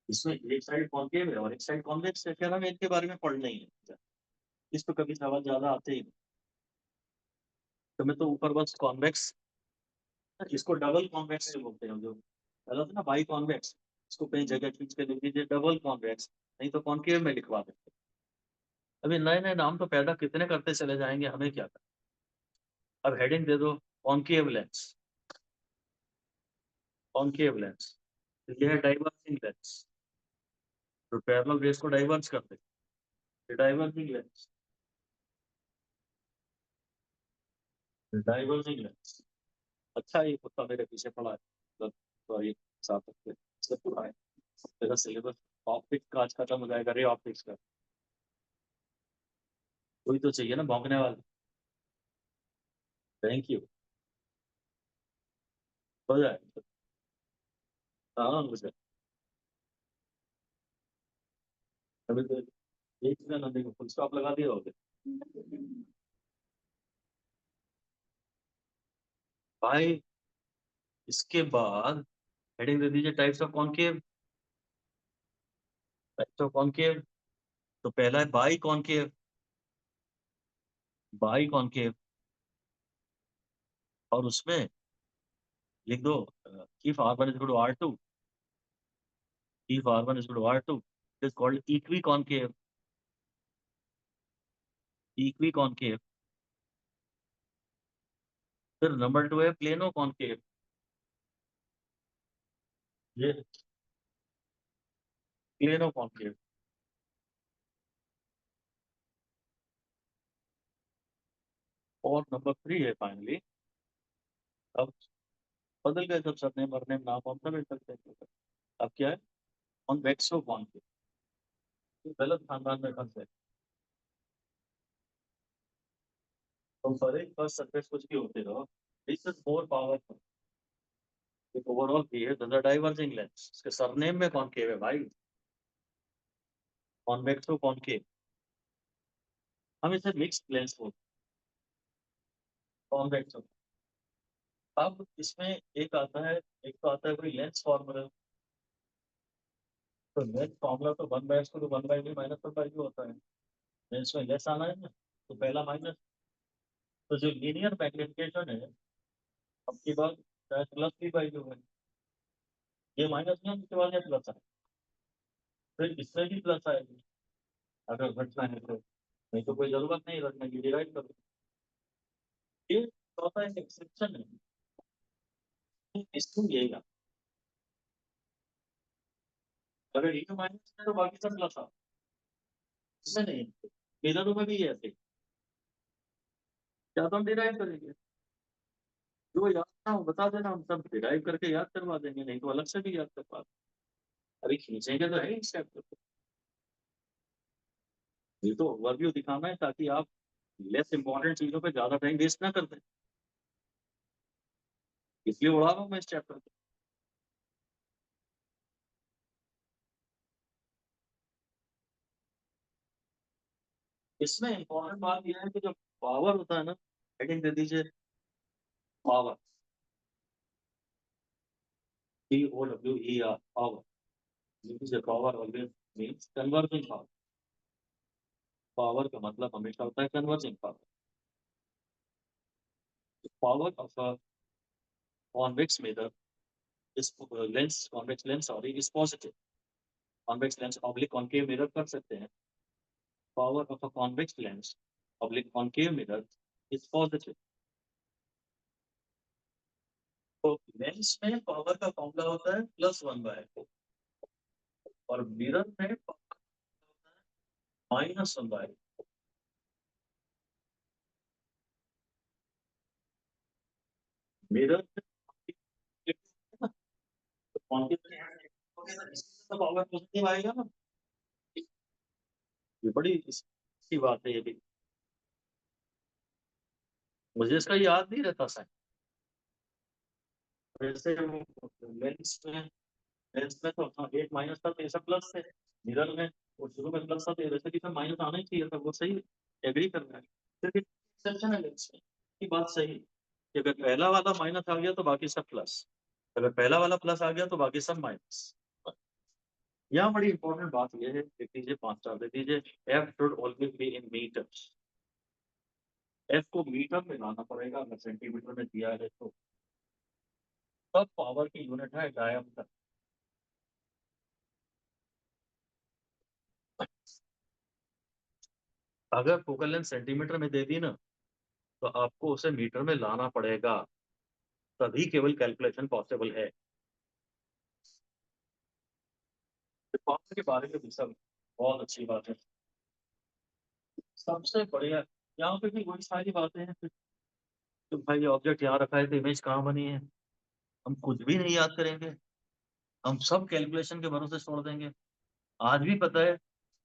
इसमें एक साइड कॉन्केव है और एक साइड कॉन्वेक्स है, फिर हमें इनके बारे में पढ़ना ही है। इस पर कभी सवाल ज्यादा आते ही नहीं। तो मैं तो ऊपर बस कॉन्वेक्स, इसको डबल कॉन्वेक्स से बोलते हैं। जो पहला था ना बाई कॉन्वेक्स, इसको कहीं जगह खींच के लिख दीजिए डबल कॉन्वेक्स, नहीं तो कॉन्केव में लिखवा देते। अभी नए नए नाम तो पैदा कितने करते चले जाएंगे, हमें क्या करना। अब हेडिंग दे दो, कॉन्केव लेंस। कॉन्केव लेंस, ये है डाइवर्जिंग लेंस। तो पैरेलल रेस को डाइवर्ज कर दे, ये डाइवर्जिंग लेंस। Diverging lens. अच्छा ये कुत्ता मेरे पीछे पड़ा है, मतलब सॉरी, साथ से पूरा है। तेरा सिलेबस ऑप्टिक्स का आज खत्म हो जाएगा रे, ऑप्टिक्स का। कोई तो चाहिए ना भौंकने वाला। Thank you. हो जाए। हाँ मुझे अभी तो एक सेकंड, देखो फुल स्टॉप लगा दिया होगे भाई। इसके बाद हेडिंग दे दीजिए types of concave. Types of concave, तो पहला है बाई कॉनकेव। बाई कॉनकेव, और उसमें लिख दो if R1 is equal to R2, if R1 is equal to R2, it is called equiconcave। equiconcave। फिर नंबर 2 है प्लेनो कॉनकेव। ये प्लेनो कॉनकेव। और नंबर 3 है फाइनली, अब बदल गए सब सरनेम वरनेम, नाम हम सब मिल सकते हैं। अब क्या है, कॉन्वेक्सो कॉनकेव। गलत खानदान में फंसे। तो फॉर एक फर्स्ट सरफेस कुछ भी होते रहो, this is more powerful. It overall behaves as a diverging lens. इसके सरनेम में कॉनकेव है भाई, कॉन्वेक्सो कॉनकेव। हम इसे मिक्स्ड लेंस बोलते हैं, कॉन्वेक्सो। अब इसमें एक आता है, एक तो आता है कोई लेंस फॉर्मूला। तो लेंस फॉर्मूला तो 1/√1/v माइनस 1/u होता है। लेंस में लेस आना है ना, तो पहला माइनस। तो जो लीनियर मैग्निफिकेशन है, अब की बात शायद +v/u है। ये माइनस नहीं, इसके बाद ये प्लस है, फिर इससे भी प्लस आएगी अगर घटना है तो। नहीं तो कोई जरूरत नहीं रखने की, डिवाइड करो। ये चौथा एक एक्सेप्शन है, इसको यही है। अगर ये माइनस है तो बाकी सब प्लस आ, इसमें नहीं। मिरर में भी ये ऐसे, क्या तो हम डिराइव करेंगे। जो याद ना हो बता देना, हम सब डिराइव करके याद करवा देंगे, नहीं तो अलग से भी याद करवा देंगे। अभी खींचेंगे तो है ही स्टेप को। ये तो ओवरव्यू दिखाना है ताकि आप लेस इंपॉर्टेंट चीजों पे ज्यादा टाइम वेस्ट ना कर दें, इसलिए उड़ा रहा हूँ मैं इस चैप्टर को। इसमें इंपॉर्टेंट बात यह है कि जो पावर होता है ना, हेडिंग दे दीजिए power. POWER, power. use power always means converging power. Power का मतलब हमेशा होता है converging power. Power of a convex mirror is lens, convex lens sorry, is positive. Convex lens oblique concave mirror कर सकते हैं। Power of a convex lens oblique concave mirror is positive. तो lens में पावर का formula होता है +1/4, और mirror में -1/4। मिरर तो पावर पॉजिटिव आएगा ना। ये बड़ी इसकी बात है ये भी। मुझे इसका याद नहीं रहता साइन। वैसे लेंस में तो हाँ, एक माइनस था तो ऐसा प्लस है। मिरर में वो शुरू में प्लस था तो वैसे भी माइनस आना ही चाहिए था, वो सही एग्री कर रहा है। फिर एक्सेप्शन है लेंस में, की बात सही है कि अगर पहला वाला माइनस आ गया तो बाकी सब प्लस, अगर पहला वाला प्लस आ गया तो बाकी सब माइनस। यहाँ बड़ी इंपॉर्टेंट बात यह है, देख लीजिए 5 स्टार दे दीजिए, F should always be in metres. F को मीटर में लाना पड़ेगा, अगर सेंटीमीटर में दिया है तो सब पावर की यूनिट है डायमीटर। अगर फोकल लेंथ सेंटीमीटर में दे दी ना, तो आपको उसे मीटर में लाना पड़ेगा, तभी केवल कैलकुलेशन पॉसिबल है। पावर के बारे में भी सब बहुत अच्छी बात है, सबसे बढ़िया। यहाँ पे भी वही सारी बातें हैं तो भाई ऑब्जेक्ट यहाँ रखा है तो इमेज कहाँ बनी है, हम कुछ भी नहीं याद करेंगे, हम सब कैलकुलेशन के भरोसे छोड़ देंगे। आज भी पता है,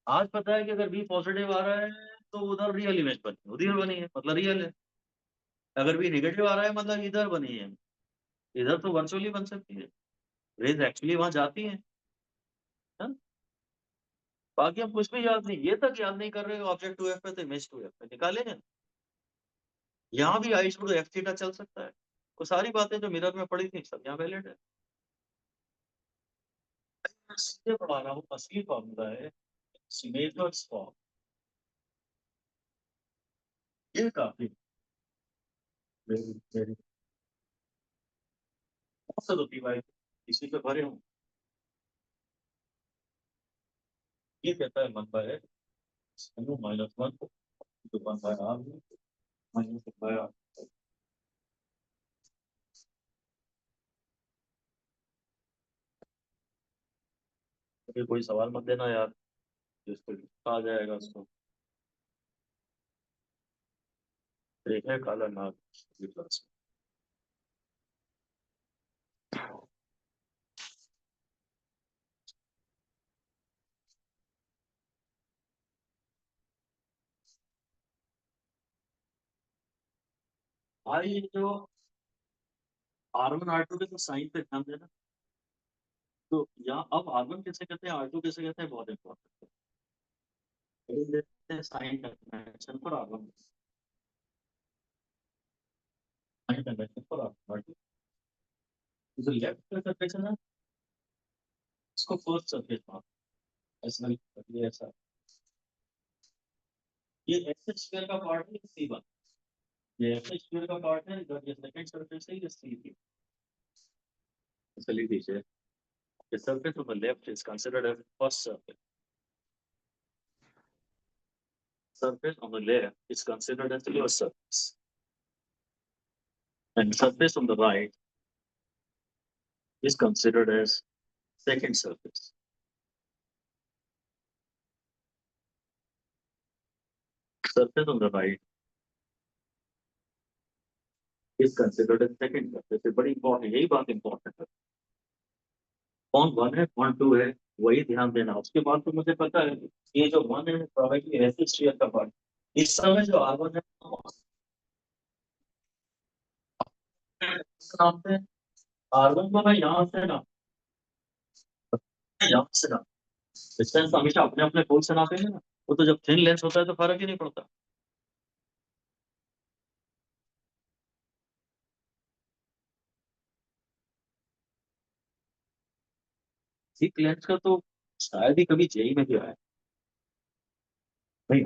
आज पता है कि अगर बी पॉजिटिव आ रहा है तो उधर रियल इमेज बनी, उधर बनी है मतलब रियल है। अगर बी नेगेटिव आ रहा है मतलब इधर बनी है, इधर तो वर्चुअली बन सकती है, रेज एक्चुअली वहां जाती है। हाँ? बाकी हम कुछ भी याद नहीं, ये तक याद नहीं कर रहे ऑब्जेक्ट टू एफ पे तो इमेज टू एफ पे निकालेंगे। यहाँ भी आई शुड एफ थीटा चल सकता है। वो सारी बातें जो मिरर में पड़ी थी सब यहाँ वैलिड है। मैं सीधे पढ़ा रहा हूँ, असली फॉर्मूला है सिमेट्रिक फॉर्म, ये काफी वेरी वेरी मस्त होती भाई, इसी पे भरे हूँ। ये कहता है वन बाय माइनस वन, तो one by R minus one by R. अभी कोई सवाल मत देना यार, जिसको आ जाएगा उसको। एक है काला नाग क्लास में। भाई जो आर वन आर टू के तो साइन पे ध्यान देना, तो यहाँ अब आर वन कैसे कहते हैं, आर टू कैसे कहते हैं, बहुत इंपॉर्टेंट है। देखते हैं साइन कन्वेंशन पर आर वन, साइन कन्वेंशन पर आर टू। जो लेफ्ट का सरफेस है ना, इसको फर्स्ट सरफेस मान, ऐसा ये ऐसा, ये एक्स स्क्वायर का पार्ट है सी वन, ये एक्स स्क्वायर का पार्ट है, इधर ये सेकंड सरफेस है, ये सी थी। चलिए दीजिए, the surface on the left is considered as first surface. Surface on the left is considered as the first surface, and surface on the right is considered as second surface. Surface on the right is considered as second surface. ये बड़ी important, यही बात important है। कौन one है कौन to है वही ध्यान देना, उसके बाद तो मुझे पता है ये जो वन है प्रोबेबली ऐसे स्फीयर का पार्ट, इस समय जो आर वन है नाम से, आर वन को मैं यहाँ से ना, यहाँ से ना, डिस्टेंस हमेशा अपने अपने फोल्ड से नापेंगे ना, वो तो जब थिन लेंस होता है तो फर्क ही नहीं पड़ता। थिक लेंस का तो शायद ही कभी जेई में भी आया नहीं।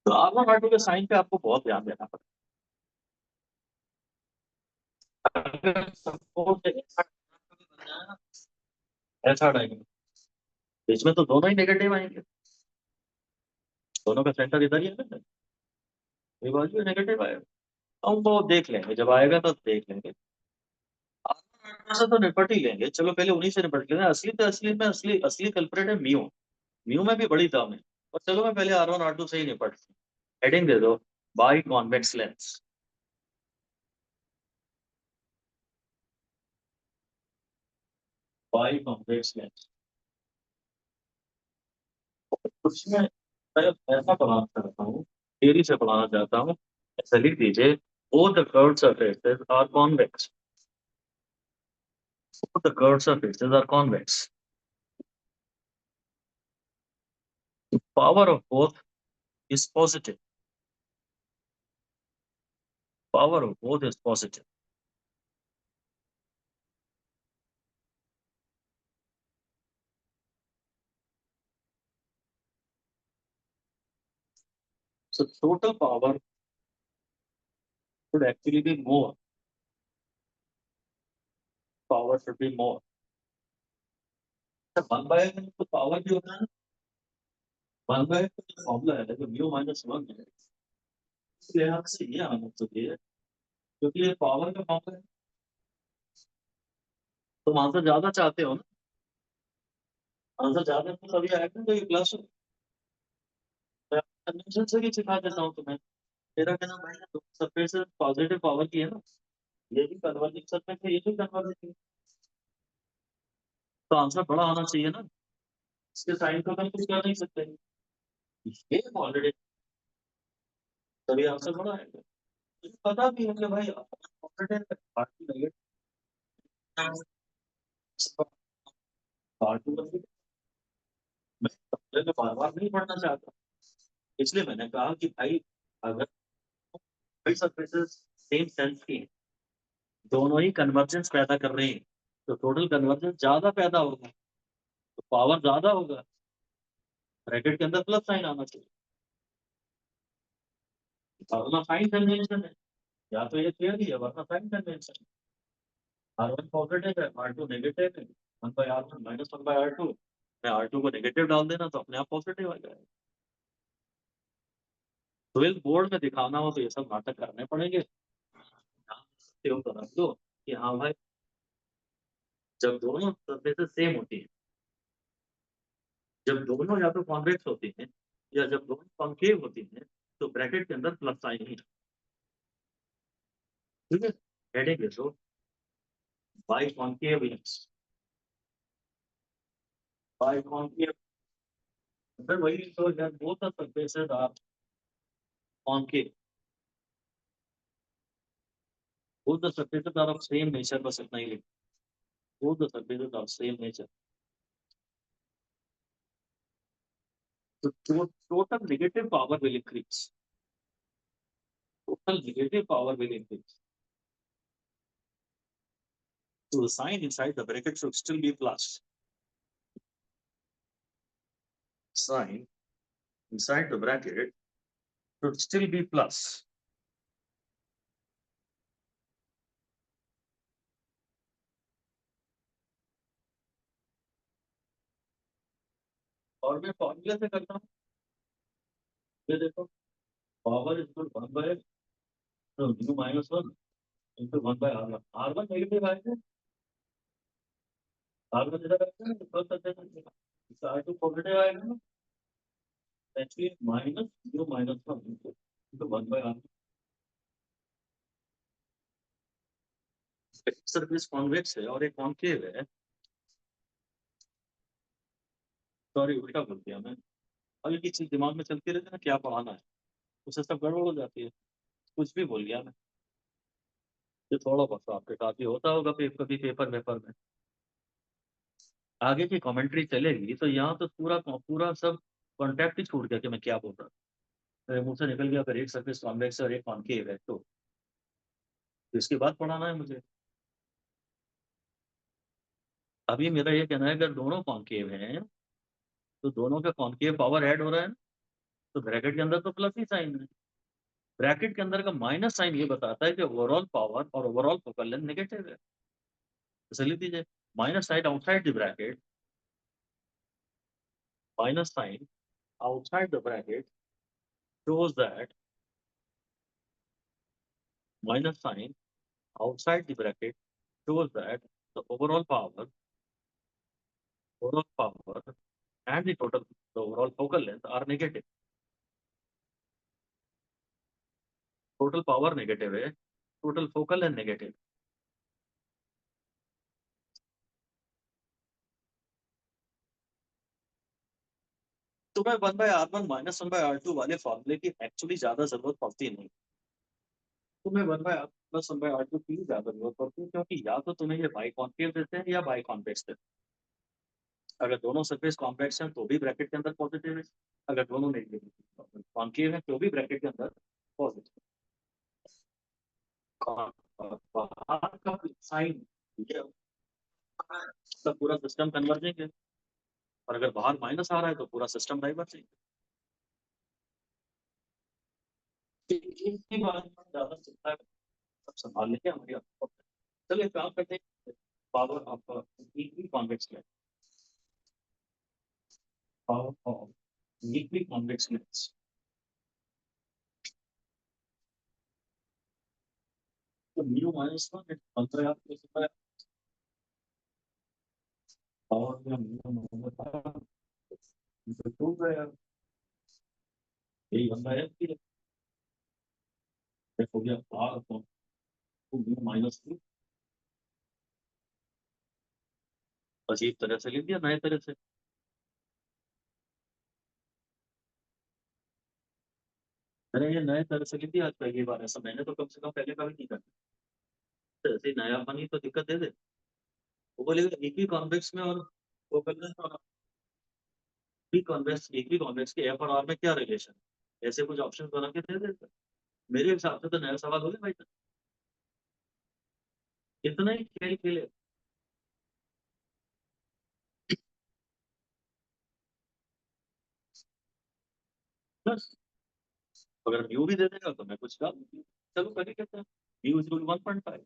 तो आर वन आर टू के साइन पे आपको बहुत ध्यान देना पड़ेगा। अगर सपोज ऐसा डायग्राम, इसमें तो दोनों ही नेगेटिव आएंगे, दोनों का सेंटर इधर ही है ना, ये बाजू नेगेटिव आएगा। हम वो देख लेंगे, जब आएगा तो देख लेंगे। से तो निपट ही लेंगे, चलो पहले उन्हीं से निपट लेंगे। असली तो असली में असली असली कल्प्रेट है म्यू, म्यू में भी बड़ी दाम है। और चलो मैं पहले आर वन आर टू से ही निपट, हेडिंग दे दो by convex lens. By convex lens. उसमें मैं ऐसा बनाना चाहता हूँ, थियरी से बनाना चाहता हूँ, ऐसा लिख दीजिए, all the curved surfaces are convex. All the curved surfaces are convex. The power of both is positive. Power of both is positive. So total power should actually be more. Power should be more. One by तो power जो है ना, one by तो formula है, तो mu minus one है, इसलिए यहाँ से ये आना चाहिए, क्योंकि ये पावर का फॉर्मूला है। तुम आंसर ज्यादा चाहते हो ना, आंसर ज्यादा तो तभी आएगा तो ये प्लस कन्वेंशन से भी सिखा देता हूँ तुम्हें। तेरा कहना भाई तो सरफेस पॉजिटिव पावर की है ना, ये भी कन्वर्जिंग सरफेस है, ये भी कन्वर्जिंग है, तो आंसर बड़ा आना चाहिए ना। इसके साइन को हम कुछ कर नहीं सकते, ये ऑलरेडी, तभी आंसर बड़ा आएगा। मुझे पता भी है कि भाई ऑलरेडी पार्टी नेगेटिव पार्टी मैं पहले तो बार बार नहीं पढ़ना चाहता, इसलिए मैंने कहा कि भाई अगर कई सरफेसेस सेम सेंस की हैं, दोनों ही कन्वर्जेंस पैदा कर रहे हैं, तो टोटल कन्वर्जेंस ज्यादा पैदा होगा, तो पावर ज्यादा होगा, ब्रैकेट के अंदर प्लस साइन आना चाहिए, वरना साइन कन्वेंशन है, या तो ये थियरी है वरना साइन कन्वेंशन है। आर वन पॉजिटिव है, आर टू नेगेटिव है, one by R one minus one by R two, मैं आर टू को नेगेटिव डाल देना तो अपने आप पॉजिटिव आ जाएगा। 12 बोर्ड में दिखाना हो तो ये सब नाटक करने पड़ेंगे, तो रख दो कि हाँ भाई जब दोनों सरफेसेस सेम होती हैं, जब दोनों या तो कॉन्वेक्स होती हैं या जब दोनों कॉन्केव होती हैं, तो ब्रैकेट के अंदर प्लस साइन ही, ठीक है। हेडिंग लिखो, biconcave lens, biconcave, फिर वही तो यार both the surfaces are concave, both the surfaces are of same nature, बस इतना ही लिखो, both the surfaces are same nature. So total negative power will increase. Total negative power will increase. So the sign inside the bracket should still be plus. Sign inside the bracket should still be plus. और मैं फॉर्मूले से करता हूँ, ये देखो, power is two one by mu minus one into one by R one negative आएगा, R one इधर आएगा तो प्लस आ जाएगा, इसका आर टू पॉजिटिव आएगा ना, actually minus mu minus one into one by R. Surface convex है और एक कॉन्केव है, सॉरी उल्टा बोल दिया मैं, अब एक चीज दिमाग में चलती रहती है ना क्या पढ़ाना है, उससे सब गड़बड़ हो जाती है, कुछ भी बोल गया मैं। ये थोड़ा बहुत आपके साथ ही होता होगा कभी पेपर वेपर में, आगे की कमेंट्री चलेगी तो यहाँ तो पूरा पूरा सब कॉन्टेक्ट ही छूट गया कि मैं क्या बोल रहा था, मेरे मुंह से निकल गया अगर एक सर्फेस कॉन्वेक्स और एक कॉन्केव है तो इसके बाद पढ़ाना है मुझे। अभी मेरा ये कहना है अगर दोनों कॉन्केव हैं तो दोनों का कॉन्केव पावर ऐड हो रहा है ना, तो ब्रैकेट के अंदर तो प्लस ही साइन है, ब्रैकेट के अंदर का माइनस साइन ये बताता है कि ओवरऑल पावर और ओवरऑल फोकल लेंथ नेगेटिव है, तो लिख दीजिए minus sign outside the bracket, minus sign outside the bracket shows that minus sign outside the bracket shows that the overall power and the overall focal length are negative. Total power negative है, total focal length negative. तुम्हें 1/r1 minus 1/r2 वाले फॉर्मूले की actually ज्यादा जरूरत पड़ती नहीं। तुम्हें 1/r प्लस 1/r2 की ज्यादा जरूरत पड़ती है, क्योंकि या तो तुम्हें ये बाई कॉन्केव देते हैं या बाई कॉन्वेक्स देते हैं। अगर दोनों सरफेस कॉन्वेक्स हैं तो भी ब्रैकेट के अंदर पॉजिटिव है, अगर दोनों नेगेटिव कॉन्केव है तो भी ब्रैकेट के अंदर पॉजिटिव। बाहर का साइन तो पूरा सिस्टम कन्वर्जिंग है, और अगर बाहर माइनस आ रहा है तो पूरा सिस्टम डाइवर्जिंग है। इतनी बात ज्यादा चिंता सब संभाल लेंगे हमारी आपको। चलिए काम करते हैं। Power of weekly convex lens, power of weekly convex lens. तो म्यू माइनस 1 15 आप कैसे पाया, पावर में म्यू माइनस 2 गया, यही बंदा है कि हो गया आर तो म्यू माइनस 2। अजीब तरह से लिख दिया, नए तरह से। मैंने ये नए तरह से लिख दिया आज पहली बार, ऐसा मैंने तो कम से कम पहले कभी नहीं करता। तो ऐसे नया पानी तो दिक्कत दे दे। वो बोलेगा एक ही कॉन्वेक्स में, और वो करना भी कॉन्वेक्स, एक भी कॉन्वेक्स के एफ और आर में क्या रिलेशन है, ऐसे कुछ ऑप्शन बना के दे देता। मेरे हिसाब से तो नया सवाल हो गया भाई। इतना ही खेल खेले। बस अगर म्यू भी दे देगा तो मैं कुछ डाल दूंगी। चलो पहले कहते हैं म्यू इज 1.5।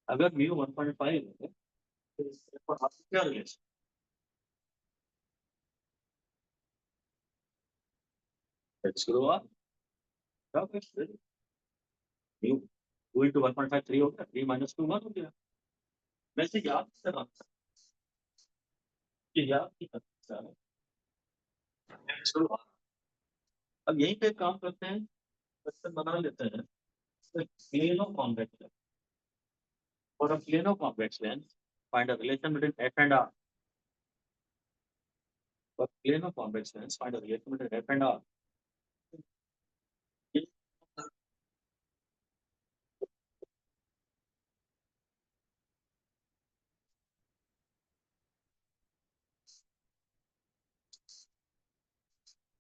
अगर म्यू 1.5 है तो इससे एफ और आर में क्या रिलेशन, लेट्स गो आर। क्या म्यू 2 into 1.5 3 हो गया, 3 minus 2 1 हो गया। मैं से याद कर रहा था कि याद नहीं करता है। Let's go R। अब यहीं पे काम करते हैं, क्वेश्चन बना लेते हैं। Plane of convex, for a plane of convex lens, find a relation between f and r. For plane of convex lens, find a relation between f and r.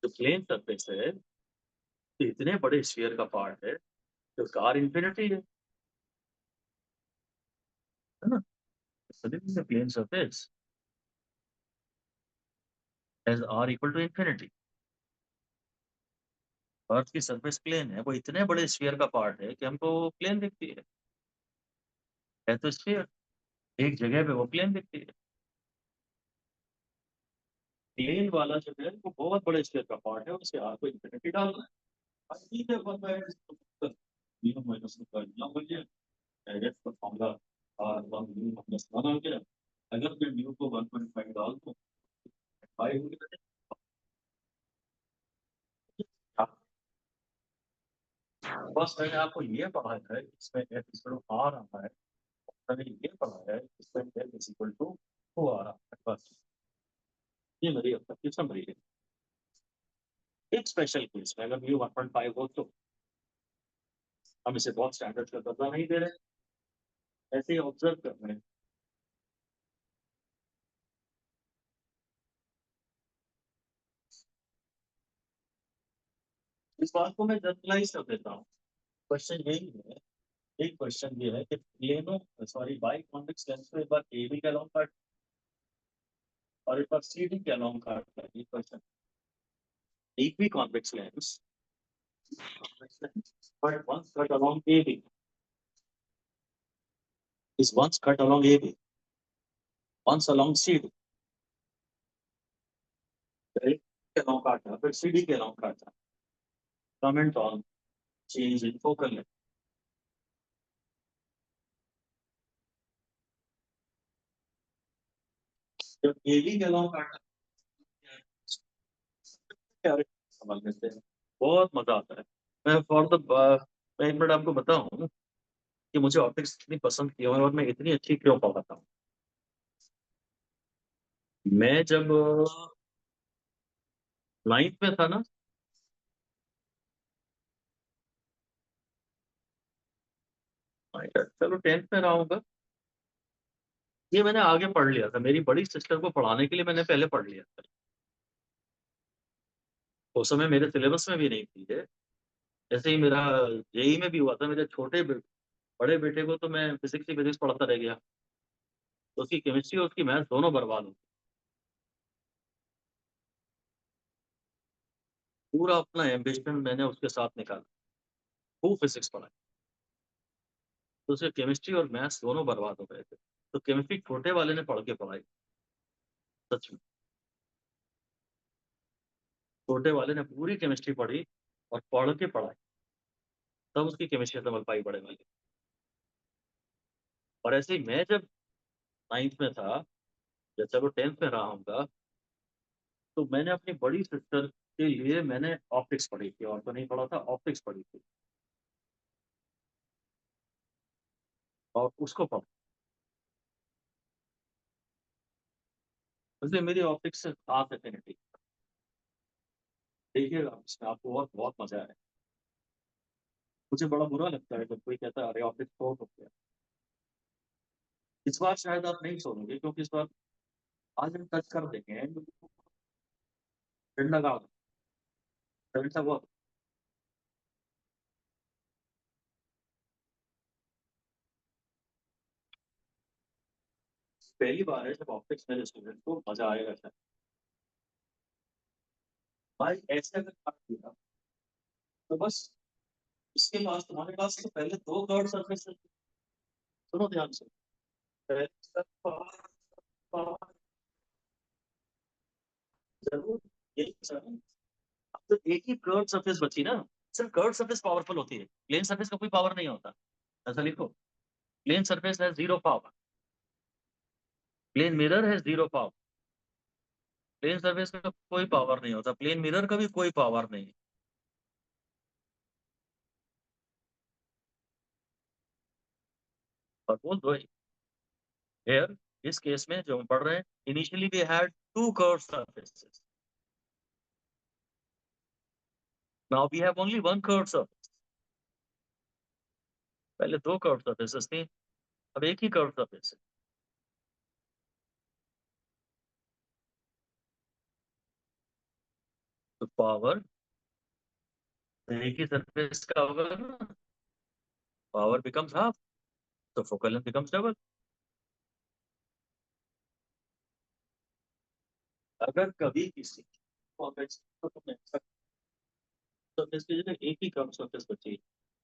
जो प्लेन सरफेस है, तो इतने बड़े sphere का part है तो उसका r infinity है ना। the plane surface has r equal to infinity। अर्थ की सरफेस प्लेन है, वो इतने बड़े स्फीयर का पार्ट है कि हमको प्लेन दिखती है तो स्फीयर एक जगह पे वो प्लेन दिखती है। प्लेन वाला जो है वो बहुत बड़े स्फीयर का पार्ट है, उसे r को इंफिनिटी डालना है। ठीक है, वन बाय माइनस डायरेक्ट का formula R one mu minus one आ गया। अगर मैं म्यू को 1.5 डाल दूं, 5 हो गया। बस मैंने आपको ये पढ़ाया है इसमें एफ इक्वल टू आर आता है, मैंने ये पढ़ाया है इसमें F is equal to two R आता है। बस ये मेरी अब तक की समरी है। एक स्पेशल केस में अगर म्यू 1.5 हो तो हम इसे बहुत स्टैंडर्ड का दर्जा नहीं दे रहे, ऐसे ही ऑब्जर्व कर रहे हैं। इस बात को मैं जनरलाइज कर देता हूँ। क्वेश्चन यही है, एक क्वेश्चन ये है कि plano sorry by convex lens को एक बार ए बी के अलोंग काट और एक बार सी डी के अलोंग काट है। ये question equiconvex lens, but once cut along AB is once cut along AB, once along CD, right? के along काटा फिर CD के along काटा। Comment on change in focal length। जब AB के along काटा क्या समझ लेते हैं, बहुत मजा आता है। मैं फॉर द मैं एक मिनट आपको बताऊं कि मुझे ऑप्टिक्स इतनी पसंद क्यों है और मैं इतनी अच्छी क्यों पढ़ाता हूँ। मैं जब 9th में था ना? चलो 10th में रहा होगा। ये मैंने आगे पढ़ लिया था, मेरी बड़ी सिस्टर को पढ़ाने के लिए मैंने पहले पढ़ लिया था। उस समय मेरे सिलेबस में भी नहीं थी ये। जैसे ही मेरा जेई में भी हुआ था, मेरे बड़े बेटे को तो मैं फिजिक्स ही फिजिक्स पढ़ाता रह गया, तो उसकी केमिस्ट्री और उसकी मैथ्स दोनों बर्बाद हो गई। पूरा अपना एम्बिशन मैंने उसके साथ निकाला, खूब फिजिक्स पढ़ाई, तो उसके केमिस्ट्री और मैथ्स दोनों बर्बाद हो गए थे। तो केमिस्ट्री छोटे वाले ने पढ़ के पढ़ाई, सच में। छोटे वाले ने पूरी केमिस्ट्री पढ़ी और पढ़ के पढ़ाई, तब उसकी केमिस्ट्री समझ पाई बड़े वाले। और ऐसे ही मैं जब 9th में था, या चलो 10th में रहा हूँगा, तो मैंने अपनी बड़ी सिस्टर के लिए मैंने ऑप्टिक्स पढ़ी थी, और तो नहीं पढ़ा था, ऑप्टिक्स पढ़ी थी, और उसको पढ़ा। इसलिए मेरी ऑप्टिक्स से खास एफिनिटी। देखिएगा इसमें आपको और बहुत मजा आए। मुझे बड़ा बुरा लगता है जब कोई कहता है अरे ऑप्टिक्स तो हो गया। इस बार शायद आप नहीं सोचोगे, क्योंकि इस बार आज हम टच कर देंगे, ठंड लगा, ठंड सा बहुत। पहली बार है जब ऑप्टिक्स मेरे स्टूडेंट को मजा आएगा शायद। भाई ऐसे अगर काट दिया तो बस, इसके पास तुम्हारे पास तो पहले दो कर्व सरफेस। सुनो ध्यान से। पहले जरूर, यही सर। अब तो एक ही कर्व सरफेस बची ना। सिर्फ कर्व सरफेस पावरफुल होती है, प्लेन सरफेस का कोई पावर नहीं होता। ऐसा लिखो, प्लेन सरफेस है जीरो पावर, प्लेन मिरर है जीरो पावर। प्लेन सरफेस का कोई पावर नहीं होता, प्लेन मिरर का भी कोई पावर नहीं है। और बोल दो हेयर, इस केस में जो हम पढ़ रहे हैं, initially we had two curve surfaces, now we have only one curve surface. पहले दो कर्व सरफेसेस थी, अब एक ही कर्व सरफेस है। तो पावर एक ही सरफेस का होगा ना, पावर बिकम्स हाफ, तो फोकल लेंथ बिकम्स डबल। अगर कभी किसी कॉन्वेक्स तो तुमने सरफेस की जगह एक ही कर्व सरफेस बची,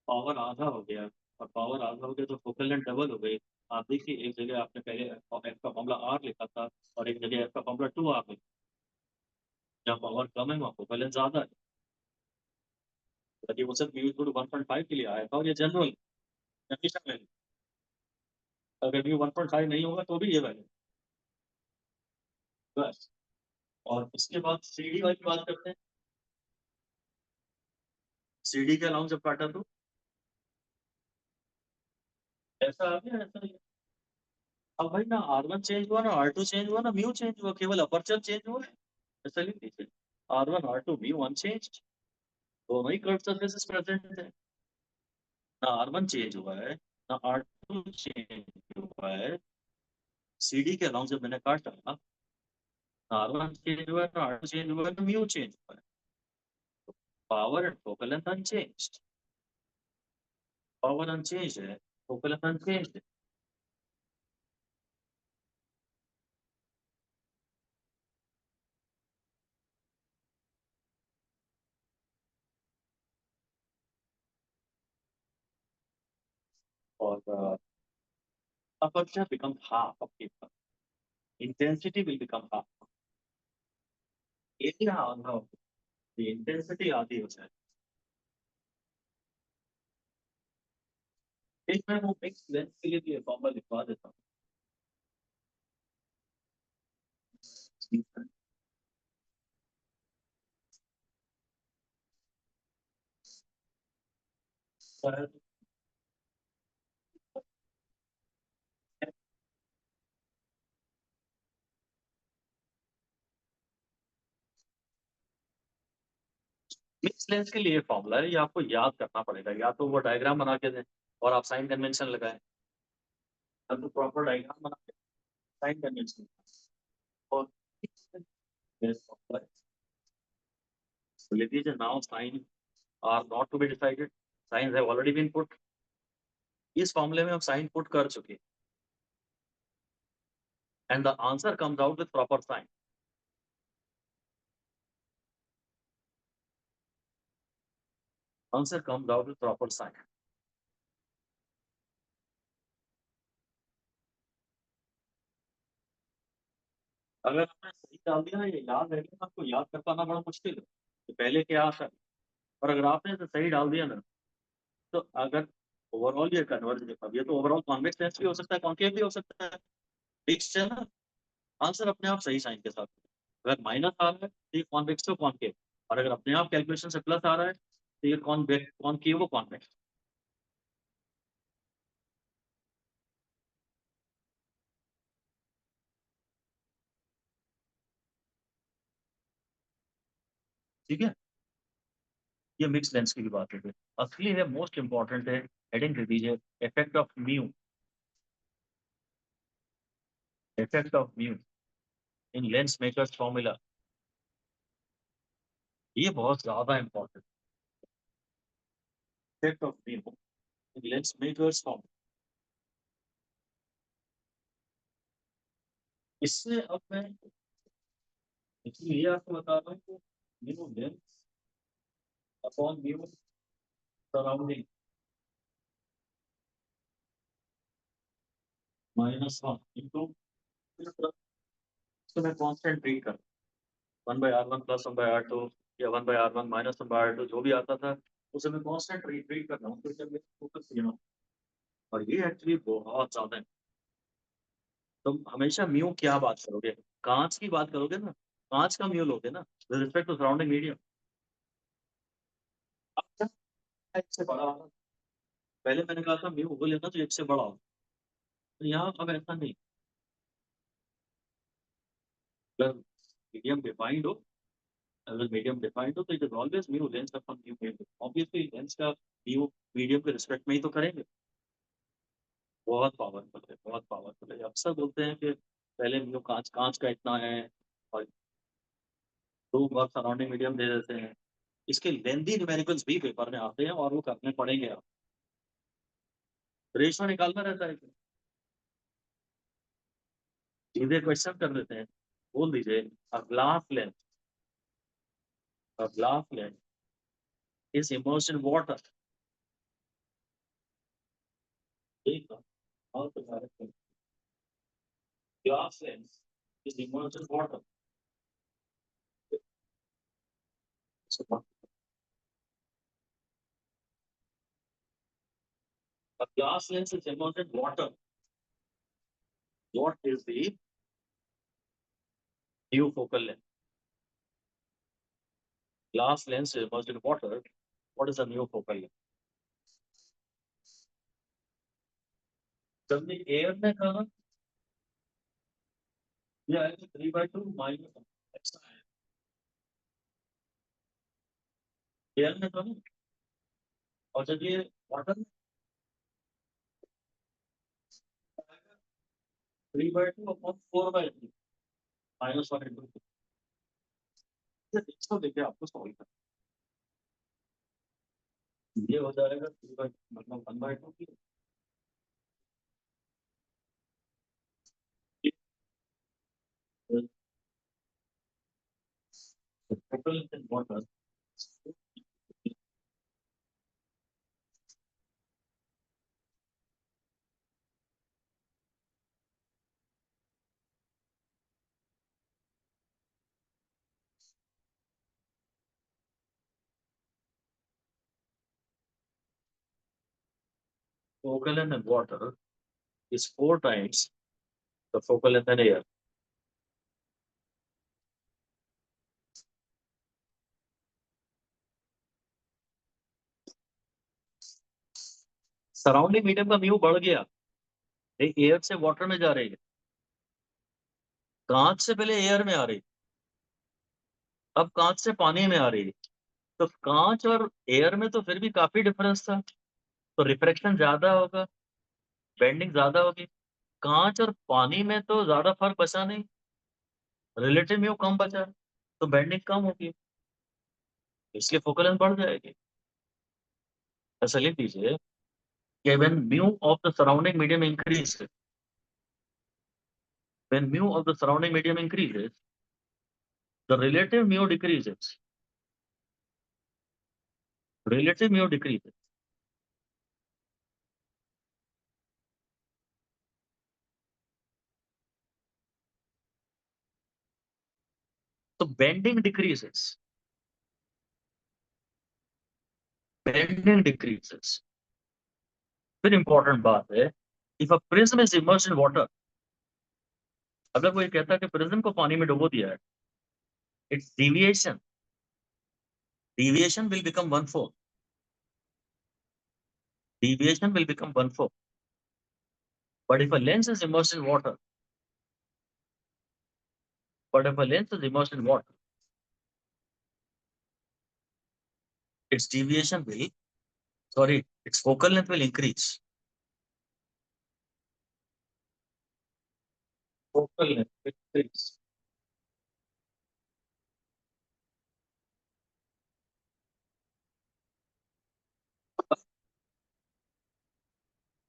पावर आधा हो गया, और पावर आधा हो गया तो फोकल लेंथ डबल हो गई। आप देखिए, एक जगह आपने पहले एफ का फॉर्मूला आर लिखा था, और एक जगह एफ का फॉर्मूला टू आर लिखा। जहाँ पावर कम है वहाँ फोकल लेंथ ज्यादा है। यदि वो सिर्फ वी टू 1.5 के लिए आया था, और ये जनरल हमेशा वैल्यू, अगर वी 1.5 नहीं होगा तो भी ये वैल्यू, बस। और उसके बाद सीडी वाली बात करते हैं। सीडी के अलाउंस जब काटा तो ऐसा आ गया, ऐसा नहीं। अब भाई ना R1 चेंज हुआ, ना R2 चेंज हुआ, ना म्यू चेंज हुआ, केवल अपर्चर चेंज हुआ है। ऐसा लिख दीजिए, R1 R2 म्यू अनचेंज, दोनों ही कर्व सरफेसेस प्रेजेंट है। ना R1 चेंज हुआ है, ना R2 चेंज हुआ है। सीडी के अलाउंस जब मैंने काटा, ना R1 चेंज हुआ है, ना R2 चेंज हुआ है, ना म्यू चेंज हुआ है। Power and focal length unchanged, power unchanged है, फोकल लेंथ अनचेंज है। और aperture becomes half of paper, intensity will become half। एक ही रहा ना, इंटेंसिटी आधी हो जाए। एक मैं वो एक लेंस के लिए भी फॉर्मूला लिखवा देता हूँ। शायद मिक्स लेंस के लिए फॉर्मूला है, ये आपको याद करना पड़ेगा, या तो वो डायग्राम बना के दें और आप साइन कन्वेंशन लगाएं, या तो प्रॉपर डायग्राम बना के साइन कन्वेंशन और so let us now sign are not to be decided, signs have already been put, इस फॉर्मूले में हम साइन पुट कर चुके and the answer comes out with proper sign. Answer comes out with proper sign. अगर आपने सही डाल दिया ये याद है कि आपको याद कर पाना बड़ा मुश्किल है कि पहले क्या आता है, और अगर आपने इसे सही डाल दिया ना, तो अगर ओवरऑल ये कन्वर्ज, अब ये तो ओवरऑल कॉन्वेक्स लेंस भी हो सकता है, कॉन्केव भी हो सकता है, फिक्स है ना, आंसर अपने आप सही साइन के साथ। अगर माइनस आ रहा है तो ये कॉन्वेक्स टू कॉन्केव, और अगर अपने आप कैलकुलेशन से प्लस आ रहा है तो ये कॉन्केव कॉन्वेक्स। ठीक है, ये मिक्स लेंस की भी बात है। असली है मोस्ट इंपॉर्टेंट है, हेडिंग दे दीजिए, effect of mu, effect of mu in lens makers formula, ये बहुत ज्यादा important, effect of mu in lens makers formula. इससे अब मैं इसलिए आपको बता रहा हूँ कि mu lens upon mu surrounding -1 into, तो मैं कांस्टेंट ट्रीट कर 1/r1 प्लस 1/r2 या 1/r1 माइनस 1/r2 जो भी आता था उसे मैं कांस्टेंट ट्रीट कर रहा हूँ, तो जब मैं फोकस किया हूँ, और ये एक्चुअली बहुत ज्यादा है। तुम हमेशा म्यू क्या बात करोगे, कांच की बात करोगे ना, कांच का म्यू लोगे ना with respect to surrounding medium. अब क्या इससे बड़ा होगा, पहले मैंने कहा था म्यू वो लेना तो एक से बड़ा हो, तो यहाँ अब ऐसा नहीं, अगर मीडियम डिफाइंड हो, अगर मीडियम डिफाइंड हो तो it is always mu lens upon mu medium, obviously lens का म्यू मीडियम के रिस्पेक्ट में ही तो करेंगे। बहुत पावरफुल है, बहुत पावरफुल है। अक्सर बोलते हैं कि पहले म्यू कांच कांच का इतना है, और दो बार सराउंडिंग मीडियम दे देते हैं, इसके लेंदी न्यूमेरिकल्स भी पेपर में आते हैं और वो करने पड़ेंगे। आप रेशो निकालना रहता है, सीधे क्वेश्चन कर देते हैं, बोल दीजिए a glass lens, a glass lens is immersed in water, ठीक है, और तो सारे glass lens is immersed in water, a glass lens is immersed in water. What is the new focal length? Glass lens is immersed in water. What is the new focal length? जब ने air में कहा ये आएगा 3/2 minus ऐसा है, air में था ना, और जब ये वाटर में आएगा 3/2 अपॉन 4/3 -1 इंटू, इसको देखिए आपको सॉल्व करना, ये हो जाएगा 3/2 मतलब 1/2 की focal length in water, focal length in water is 4 times the focal length in air. Surrounding medium का म्यू बढ़ गया, एयर से वाटर में जा रही है, कांच से पहले एयर में आ रही, अब कांच से पानी में आ रही है, तो कांच और एयर में तो फिर भी काफी डिफरेंस था, तो रिफ्रैक्शन ज्यादा होगा, बेंडिंग ज्यादा होगी। कांच और पानी में तो ज्यादा फर्क बचा नहीं, रिलेटिव म्यू कम बचा, तो बेंडिंग कम होगी, इसलिए फोकल लेंथ बढ़ जाएगी। ऐसा लिख दीजिए कि when mu of the surrounding medium increase, when mu of the surrounding medium increases, the relative mu decreases, relative mu decreases. तो बेंडिंग डिक्रीजेस, बेंडिंग डिक्रीजेस। फिर इंपॉर्टेंट बात है, if a prism is immersed in water, अगर कोई कहता है कि prism को पानी में डुबो दिया है, it's deviation, deviation will become 1/4, deviation will become 1/4. But if a lens is immersed in water, but if a lens is immersed in water, its deviation will, sorry, its focal length will increase. Focal length will increase.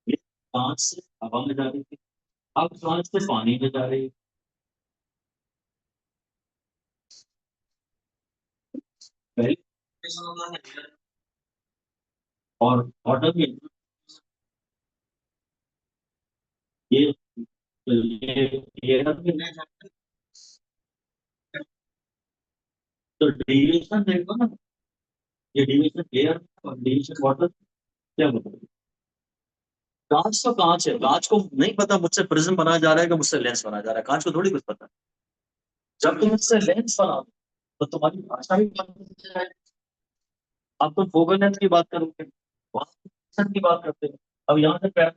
ये कांच से हवा में जा रही थी, अब कांच से पानी में जा रही है। पहले और वाटर में ये एयर में, तो डेविएशन देखो ना, ये डेविएशन एयर और डेविएशन वाटर क्या बताओ। कांच तो कांच है, कांच को नहीं पता मुझसे प्रिज्म बनाया जा रहा है कि मुझसे लेंस बनाया जा रहा है, कांच को थोड़ी कुछ पता। जब तुम मुझसे लेंस बनाओ तो तुम्हारी भाषा भी बदल जाएगी। अब तुम फोकल लेंथ की बात करोगे, वहां की बात करते हैं। अब यहाँ से पैर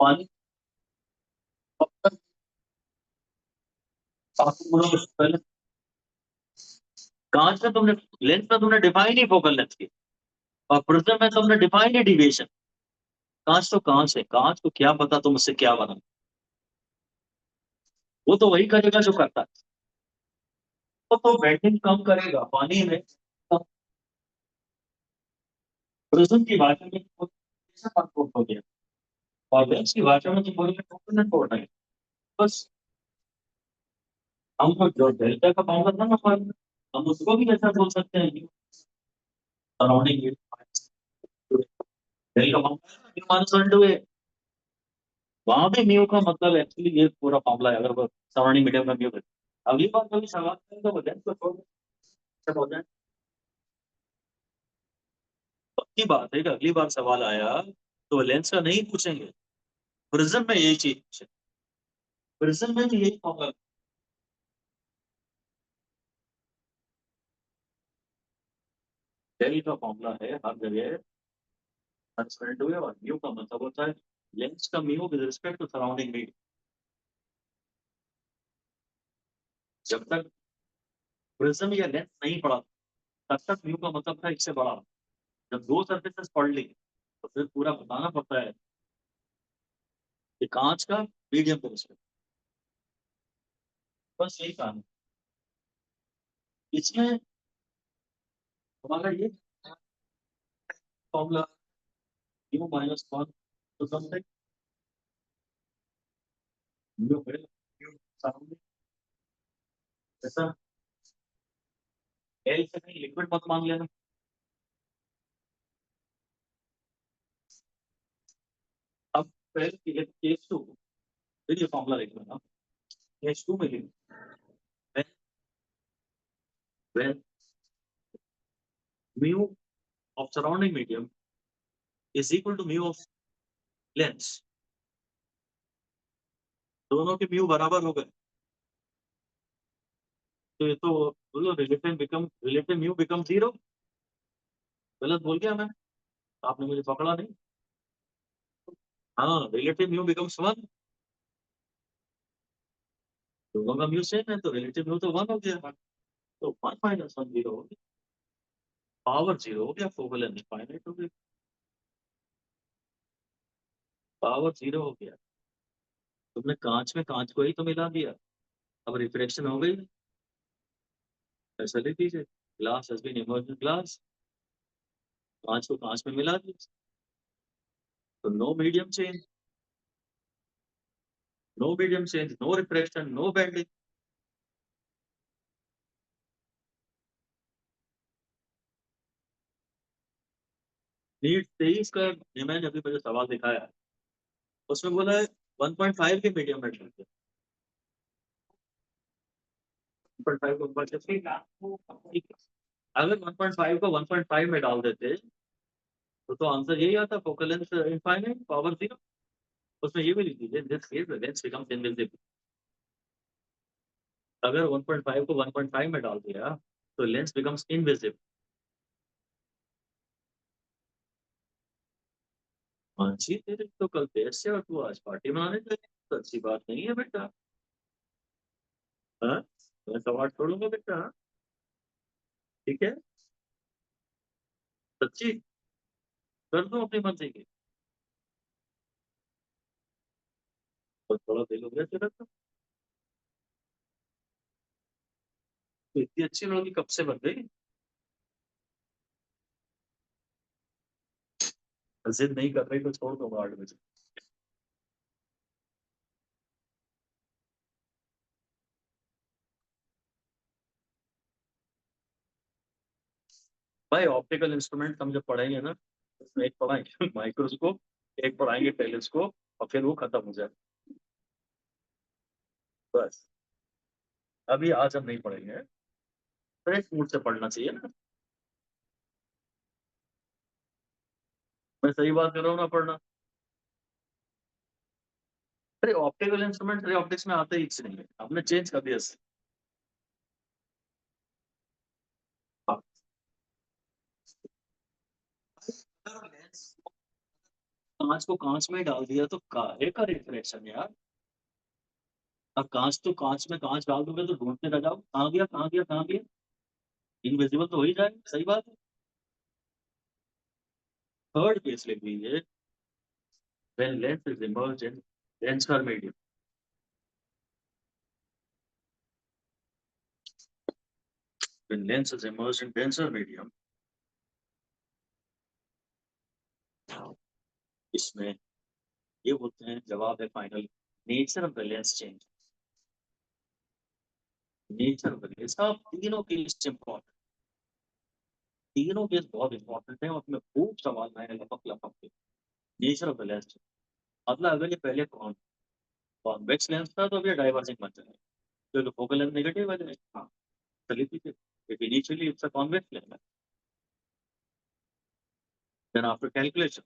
पानी, पहले कांच में तुमने, लेंस में तुमने डिफाइन ही फोकल लेंथ की, और प्रिज्म में तुमने डिफाइन ही डिविएशन। कांच तो कांच है, कांच को क्या पता तुम उससे क्या बना, वो तो वही करेगा जो करता है। तो बेंडिंग कम करेगा पानी में, तो प्रिज्म की भाषा में तो ऐसा फर्क हो गया, और लेंस की भाषा में तो बोल फोकल लेंथ बढ़ रहा है। बस हम तो जो डेल्टा का फॉर्मूला था ना फॉर्मूला, हम उसको भी ऐसा बोल सकते हैं, surrounding delta formula minus one two A, वहां भी म्यू का मतलब एक्चुअली ये पूरा फॉर्मूला है, अगर वो सराउंडिंग मीडियम का म्यू है। अगली बार कभी सवाल करें तो वो लेंस को छोड़ सब हो जाए। पक्की बात है कि अगली बार सवाल आया तो लेंस का नहीं पूछेंगे, प्रिज्म में यही चीज पूछे, प्रिज्म में भी यही फॉर्मूला। डेल का फॉर्मूला है हर जगह, ट्रांसपेरेंट हुए, और म्यू का मतलब होता है लेंस का mu with respect to surrounding medium. जब तक प्रिज्म या लेंस नहीं पढ़ा तब तक म्यू का मतलब था इससे बड़ा। जब दो सर्फेसेस पढ़ ली तो फिर पूरा बताना पड़ता है कि कांच का मीडियम पे रिस्पेक्ट। बस यही कहानी इसमें। हमारा ये फॉर्मूला म्यू माइनस वन तो समथिंग म्यू है, म्यू सराउंडिंग, ऐसा एल से नहीं लिक्विड मत मान लेना। अब पहले केस टू, फिर ये फॉर्मूला लिख लेना, केस टू में लिख, when when mu of surrounding medium is equal to mu of lens, दोनों के म्यू बराबर हो गए, तो ये तो बोलो रिलेटिव म्यू बिकम जीरो। गलत बोल गया मैं, आपने मुझे पकड़ा नहीं। हाँ, रिलेटिव म्यू बिकम्स वन, दोनों का म्यू सेम है तो रिलेटिव म्यू तो वन हो गया। तो 1 माइनस 1 0 हो गया, पावर 0 हो गया, फोकल लेंथ इनफाइनाइट हो गई, पावर 0 हो गया। तुमने कांच में कांच को ही तो मिला दिया, अब रिफ्रैक्शन हो गई। ऐसा लिख दीजिए, glass has been immersed in glass, कांच को कांच में मिला दिया, तो no medium change, no medium change, no refraction, no bending. NEET 23 का ये मैंने अभी मुझे सवाल दिखाया, उसमें बोला है 1.5 के मीडियम में डाल दिया, 1.5 को 1.5, ठीक है। अगर 1.5 को 1.5 में डाल देते तो आंसर यही आता, फोकल लेंथ इनफाइनाइट, पावर 0। उसमें ये भी लिख दीजिए, in this case the lens becomes invisible. अगर 1.5 को 1.5 में डाल दिया तो लेंस बिकम्स इनविजिबल। हाँ जी, तेरे तो कल देर से और तू आज पार्टी मनाने चले, तो अच्छी बात नहीं है बेटा। हाँ, मैं सवाल छोड़ूंगा बेटा, हाँ? ठीक है, सच्ची कर दो अपनी मर्जी की, तो थोड़ा दिल हो गया तेरा तो इतनी अच्छी लड़की कब से बन गई। जिद नहीं कर रही तो छोड़ दो 8 बजे। भाई ऑप्टिकल इंस्ट्रूमेंट हम जब पढ़ेंगे ना, उसमें एक पढ़ाएंगे माइक्रोस्कोप, एक पढ़ाएंगे टेलीस्कोप, और फिर वो खत्म हो जाए, बस। अभी आज हम नहीं पढ़ेंगे, फ्रेश मूड से पढ़ना चाहिए ना। मैं सही बात कर रहा हूँ ना, पढ़ना। अरे ऑप्टिकल इंस्ट्रूमेंट रे ऑप्टिक्स में आते ही कुछ नहीं है, हमने चेंज कर दिया इससे। हाँ, अगर लेंस कांच को कांच में डाल दिया तो काहे का रिफ्लेक्शन यार। अब कांच तो कांच में कांच डाल दोगे तो ढूंढते रह जाओ, कहाँ गया कहाँ गया कहाँ गया, इनविजिबल तो हो ही जाएगा, सही बात है। थर्ड केस लिख लीजिए, when lens is immersed in denser medium, when lens is immersed in denser medium, इसमें ये बोलते हैं, जवाब है final, nature of the lens change, nature of the lens. अब तीनों केस इंपॉर्टेंट, तीनों केस बहुत इंपॉर्टेंट है, और उसमें खूब सवाल मैंने लपक लपक के। नेचर ऑफ द लेंस, मतलब अगर ये पहले कॉन्वेक्स लेंस था तो अब ये डाइवर्जिंग बन जाएगा, क्योंकि फोकल लेंथ नेगेटिव आ जाएगा। हाँ, चलिए ठीक है, if initially it's a convex lens, then after calculation,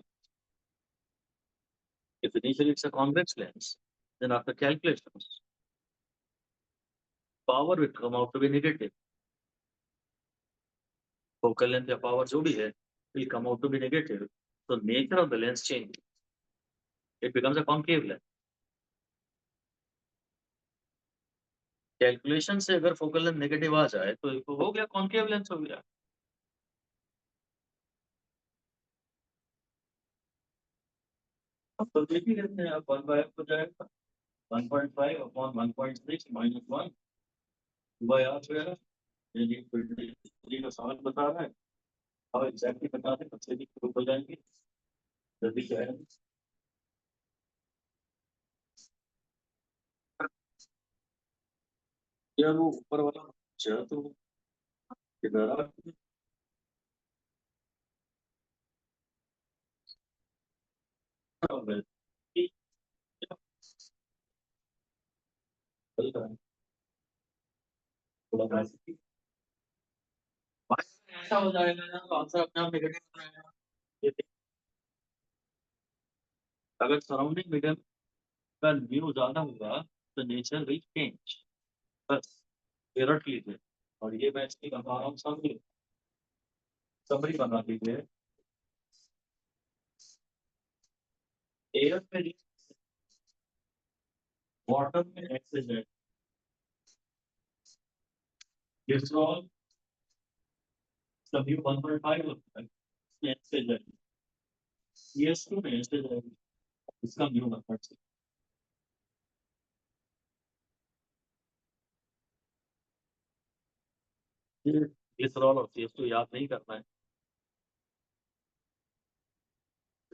if initially it's a convex lens, then after calculations, power will come out to be negative. Focal length या power जो भी है will come out to be negative. So nature of the lens changes. It becomes a concave lens. Calculation से अगर focal length negative आ जाए तो हो गया कॉन्केव लेंस हो गया। अब तो देख ही लेते हैं, अब 1/f हो जाएगा 1.5 अपॉन 1.6 माइनस 1 बाय आर जो है, ये 23 का सवाल बता रहा है। अब एग्जैक्टली बता दें, बच्चे भी प्रूफ हो जाएंगे, जल्दी क्या है। यार वो ऊपर वाला चाह तो किधर आ गया? ठीक है, चल रहा है, थोड़ा ऐसा हो जाएगा ना तो आंसर अपने आप नेगेटिव हो जाएगा। ये देख, अगर सराउंडिंग मीडियम का न्यू ज्यादा होगा तो नेचर विल चेंज, बस ये रट लीजिए। और ये मैं इसकी बता रहा हूँ, समरी बना लीजिए। एयर में, वाटर में x Z, This all W 1.5 होता है, इसमें ऐसे जाएगी, CS2 में ऐसे जाएगी, इसका म्यू मेथड से। ये सवाल और CS2 याद नहीं करना है,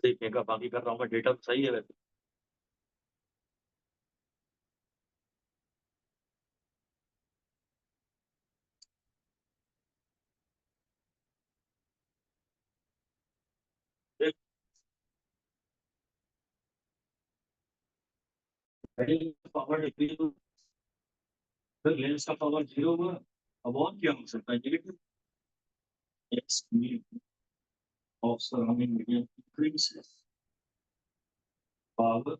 देखने का बाकी कर रहा हूँ मैं, डेटा तो सही है वैसे। पावर डिक्रीज, फिर लेंस का पावर 0 हुआ, अब और क्या हो सकता है, negative x of surrounding medium increases, power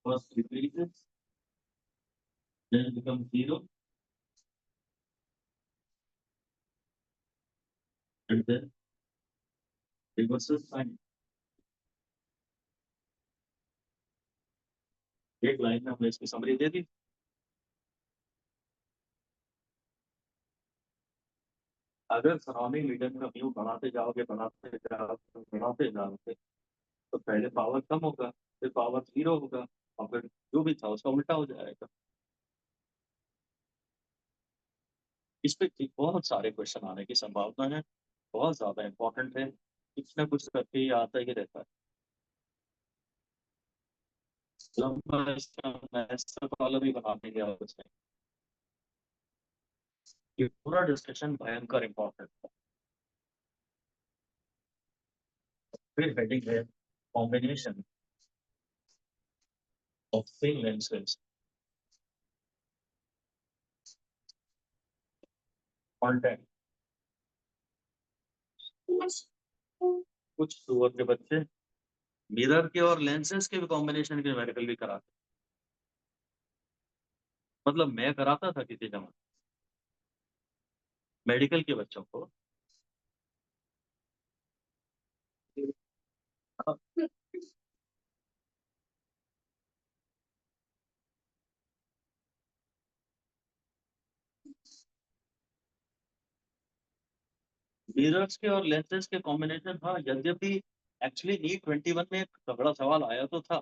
first decreases, then becomes 0, and then reverses sign। एक लाइन में हमने इसकी समरी दे दी। अगर सराउंडिंग मीडियम का व्यू बढ़ाते जाओगे तो पहले पावर कम होगा, फिर पावर 0 होगा, और फिर जो भी था उसका उल्टा हो जाएगा। इस पे बहुत सारे क्वेश्चन आने की संभावना है, बहुत ज्यादा इंपॉर्टेंट है, कुछ ना कुछ करके ये आता ही रहता है। लंबा इसका मैथ्स वाला भी बना देंगे आप उसमें, ये पूरा डिस्कशन भयंकर इंपॉर्टेंट है। फिर हेडिंग है combination of same lenses, contact. कुछ सुअर के बच्चे मिरर के और लेंसेज के भी कॉम्बिनेशन के मेडिकल भी कराते, मतलब मैं कराता था किसी जगह मेडिकल के बच्चों को। मिरर्स के और लेंसेज के कॉम्बिनेशन, हाँ, यद्यपि एक्चुअली नीट 21 में एक तगड़ा सवाल आया तो था,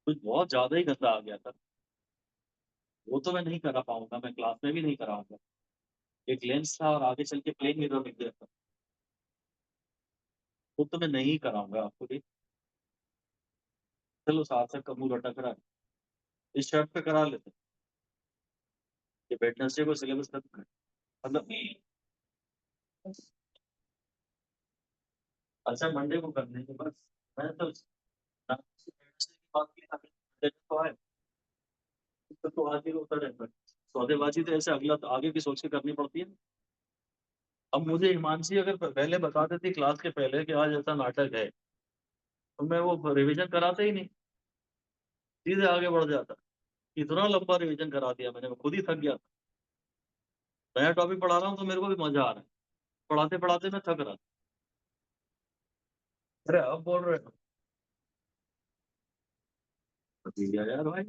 कुछ बहुत ज्यादा ही गंदा आ गया था, वो तो मैं नहीं करा पाऊंगा, मैं क्लास में भी नहीं कराऊंगा। एक लेंस था और आगे चल के प्लेन मिरर लिख दिया था, वो तो मैं नहीं कराऊंगा आपको भी। चलो साथ से कबूल अटक रहा है, इस शर्ट पे करा लेते हैं कि वेडनेसडे को सिलेबस खत्म है, मतलब अच्छा मंडे को करने के बस। मैं तो Wednesday की बात की था, Monday तो आए, तो आज ही उतर है, सौदेबाजी तो ऐसे अगला तो आगे की सोच के करनी पड़ती है। अब मुझे हिमांशी अगर पहले बता देती क्लास के पहले कि आज ऐसा नाटक है, तो मैं वो रिवीजन कराता ही नहीं, सीधे आगे बढ़ जाता। इतना लंबा रिवीजन करा दिया मैंने, मैं खुद ही थक गया था। नया टॉपिक पढ़ा रहा हूँ तो मेरे को भी मजा आ रहा है, पढ़ाते पढ़ाते मैं थक रहा था। अरे अब बोल रहे हो तो ठीक है यार भाई।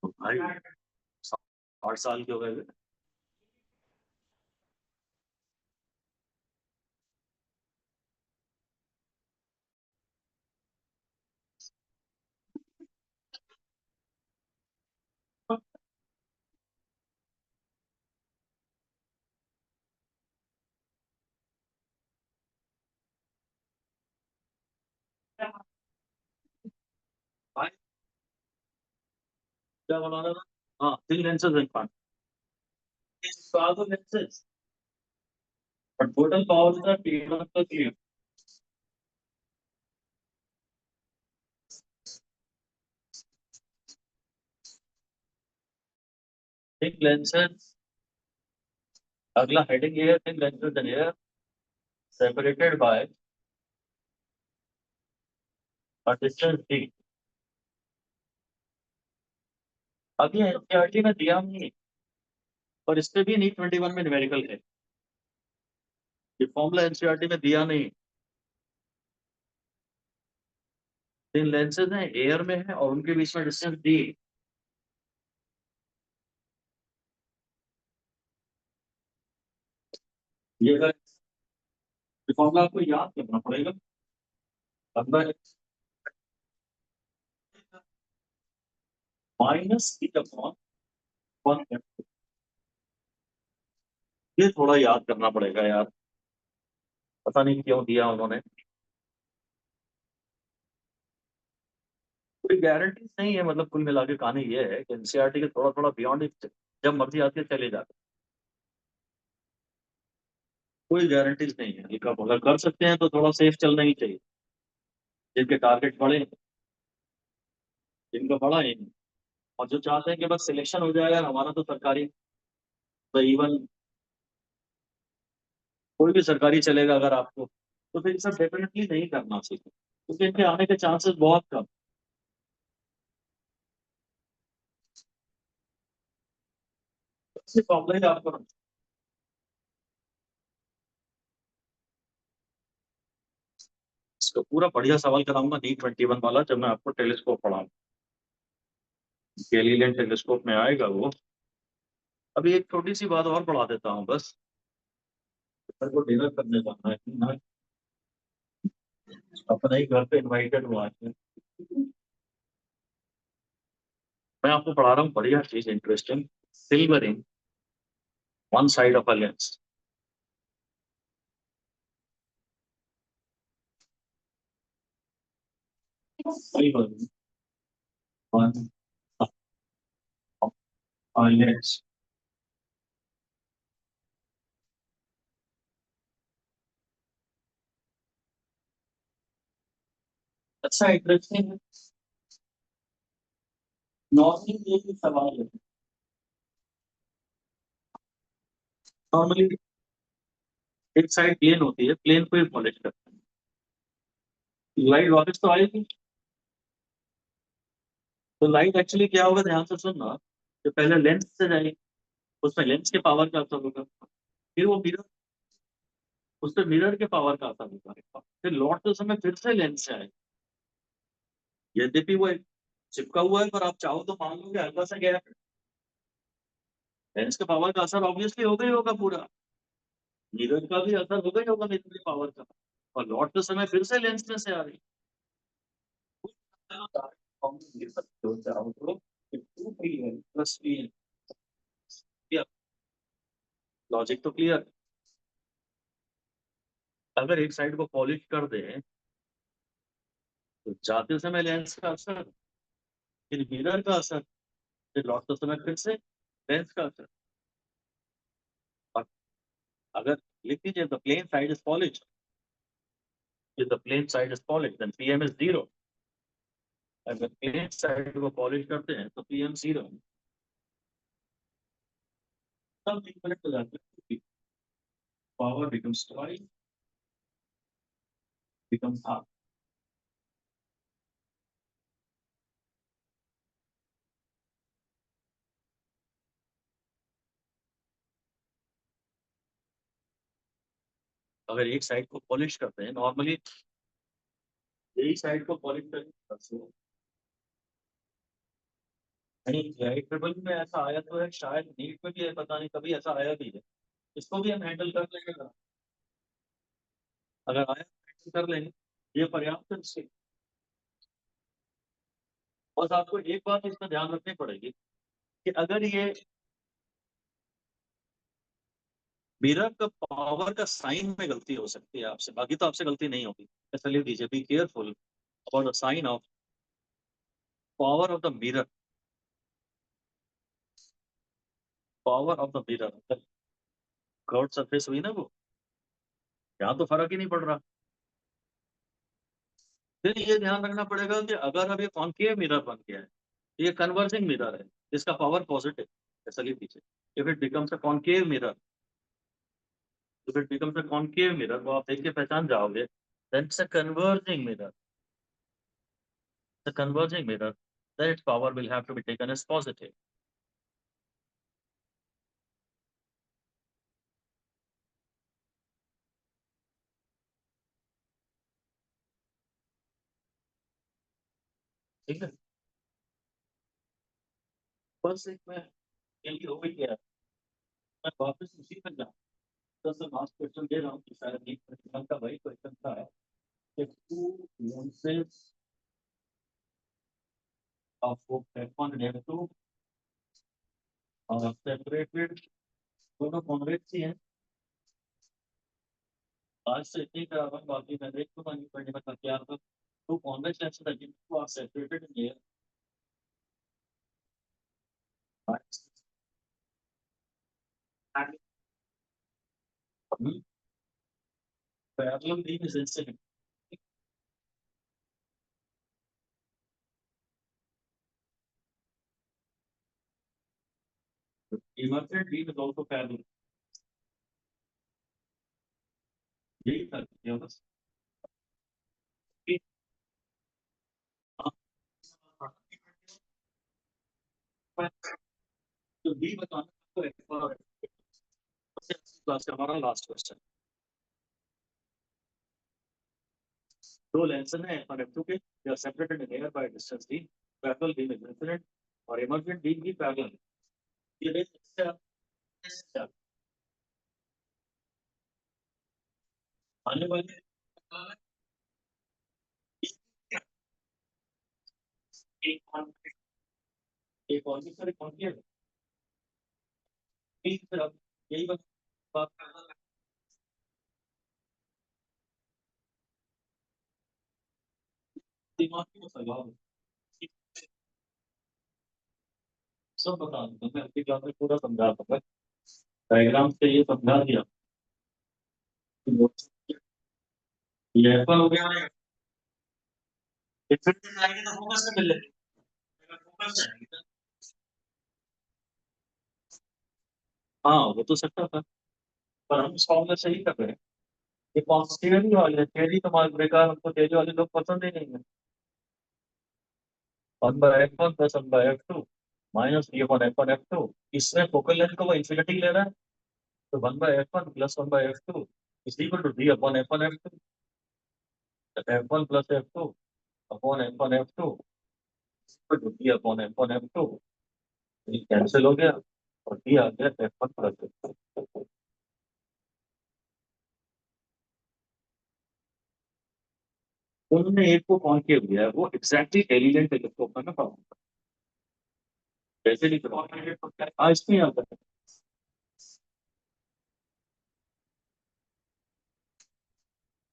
तो भाई 8 साल के हो गए। भाई क्या बना रहा था, हाँ, thin lenses and fun, power lenses, but total power is the T1 plus T2। Thin lenses, अगला हेडिंग ये है, thin lenses and air separated by a distance d। अब ये एनसीईआरटी में दिया नहीं, और इस पे भी नीट 21 में न्यूमेरिकल है, ये फॉर्मूला एनसीईआरटी में दिया नहीं। तीन लेंसेज हैं, एयर में है और उनके बीच में डिस्टेंस डी। ये अगर फॉर्मूला आपको याद करना पड़ेगा। अंदर माइनस टी अपॉन वन, ये थोड़ा याद करना पड़ेगा यार, पता नहीं क्यों दिया उन्होंने। कोई गारंटी नहीं है, मतलब कुल मिला के कहानी ये है कि एनसीईआरटी के थोड़ा थोड़ा बियॉन्ड, जब मर्जी आती है चले जाते हैं। कोई गारंटीज नहीं है, एक अगर कर सकते हैं तो थोड़ा सेफ चलना ही चाहिए। जिनके टारगेट बड़े हैं, जिनका बड़ा एम है, और जो चाहते हैं कि बस सिलेक्शन हो जाएगा हमारा तो सरकारी, तो इवन कोई भी सरकारी चलेगा अगर आपको, तो फिर सब डेफिनेटली नहीं करना चाहिए, क्योंकि इनके आने के चांसेस बहुत कम। सिर्फ ऑनलाइन आपको, इसका पूरा बढ़िया सवाल कराऊंगा नी 21 वाला, जब मैं आपको टेलीस्कोप पढ़ाऊंगा। गैलीलियन टेलीस्कोप में आएगा वो। अभी एक छोटी सी बात और पढ़ा देता हूँ बस। सर को डिनर करने जाना है ना, अपने ही घर पे इनवाइटेड हुआ है। मैं आपको पढ़ा रहा हूँ बढ़िया चीज, interesting. Silvering one side of a lens. Silvering one lens. अच्छा, इंटरेस्टिंग। नॉर्मली ये भी सवाल है, नॉर्मली एक साइड प्लेन होती है, प्लेन को ही पॉलिश करते हैं, लाइट वापस तो आएगी। तो लाइट एक्चुअली क्या होगा, ध्यान से सुनना, कि पहले लेंस से जाएगी, उसमें लेंस के पावर का असर होगा, फिर वो मिरर, उस पर मिरर के पावर का असर होगा, फिर लौटते समय फिर से लेंस से आएगी। यद्यपि वो एक चिपका हुआ है, पर आप चाहो तो मान लो कि हल्का सा गैप है, लेंस के पावर का असर ऑब्वियसली होगा ही होगा पूरा, मिरर का भी असर होगा ही होगा मिरर के पावर का, और लौटते समय फिर से लेंस में से आ रही है। लॉजिक तो क्लियर। अगर एक साइड को पॉलिश कर दें तो जाते समय लेंस का असर, फिर मिरर का असर, फिर लौटते समय फिर से लेंस का असर। और अगर लिख लीजिए the plane side is polish, if the plane side is polished then pm is zero, अगर प्लेन साइड को पॉलिश करते हैं तो पीएम जीरो। तब इक्वलेंट हो जाता है, power becomes twice, becomes half. अगर एक साइड को पॉलिश करते हैं नॉर्मली, यही साइड को पॉलिश करते हैं, नहीं आई ट्रिपल में ऐसा आया तो है, शायद नीट में भी है, पता नहीं, कभी ऐसा आया भी है। इसको भी हम हैंडल कर लेंगे, अगर आया तो हैंडल कर लेंगे, ये पर्याप्त है इससे। बस आपको एक बात इसमें ध्यान रखनी पड़ेगी कि अगर ये मिरर का पावर का साइन में गलती हो सकती है आपसे, बाकी तो आपसे गलती नहीं होगी, ऐसा लिख दीजिए, be careful about the sign of power of the mirror, power of the mirror. Curve surface हुई ना वो, यहाँ तो फर्क ही नहीं पड़ रहा। फिर ये ध्यान रखना पड़ेगा कि अगर अब ये कॉन्केव मिरर बन गया है, तो ये कन्वर्जिंग मिरर है, इसका पावर पॉजिटिव, ऐसा लिख दीजिए, if it becomes a concave mirror, if it becomes a concave mirror, वो आप देख के पहचान जाओगे, then it's a converging mirror, the converging mirror, then its power will have to be taken as positive. ठीक है, बस एक मैं जल्दी हो गई है, मैं वापस उसी पर जाऊँ। तो सर लास्ट क्वेश्चन दे रहा हूँ कि शायद एक क्वेश्चन का वही क्वेश्चन था कि two lenses of F1 and F2 are separated, दोनों कॉन्वेक्स ही हैं। आज से इतनी बराबर बाकी मैं देख तो नहीं पढ़ने में क्या था, तो convex lenses are two are separated in air। Parallel beam is incident। Emergent beam is also parallel। यही था ये बस। तो बी बताना तो एक बार क्लास का हमारा लास्ट क्वेश्चन। दो लेंस हैं और F2 के, they are separated in air by distance d। Parallel beam is incident और इमर्जेंट बीम भी पैरेलल। ये देखिए आने वाले एक और भी सर कौन किया फिर अब यही बात करना दिमाग की सलाह सब बता दूंगा मैं अपनी क्लास में पूरा समझा दूंगा, डायग्राम से ये समझा दिया। ये एप्पल हो गया, इफेक्ट आएंगे तो फोकस से मिल लेंगे, फोकस चाहिए। हाँ वो तो सकता था, पर हम इस फॉर्मूला से ही कर रहे हैं। ये कॉन्स्टेंट वाले थ्योरी तो मार्क बेकार, हमको थ्योरी वाले लोग पसंद ही नहीं है। 1/f1 + 1/f2 minus v/f1 f2, इसमें फोकल लेंथ को वो इन्फिनिटी ले रहा है, तो 1/f1 + 1/f2 is equal to v/f1 f2। f1 + f2 upon f1 f2 equal to v/f1 f2। ये कैंसिल हो गया और v आ गया f1 + f2। उन्होंने एक को कौन किया गया है, वो एग्जैक्टली एलिमेंट टेलीस्कोप में ना पाऊंगा, जैसे नहीं करवा आज नहीं आता है।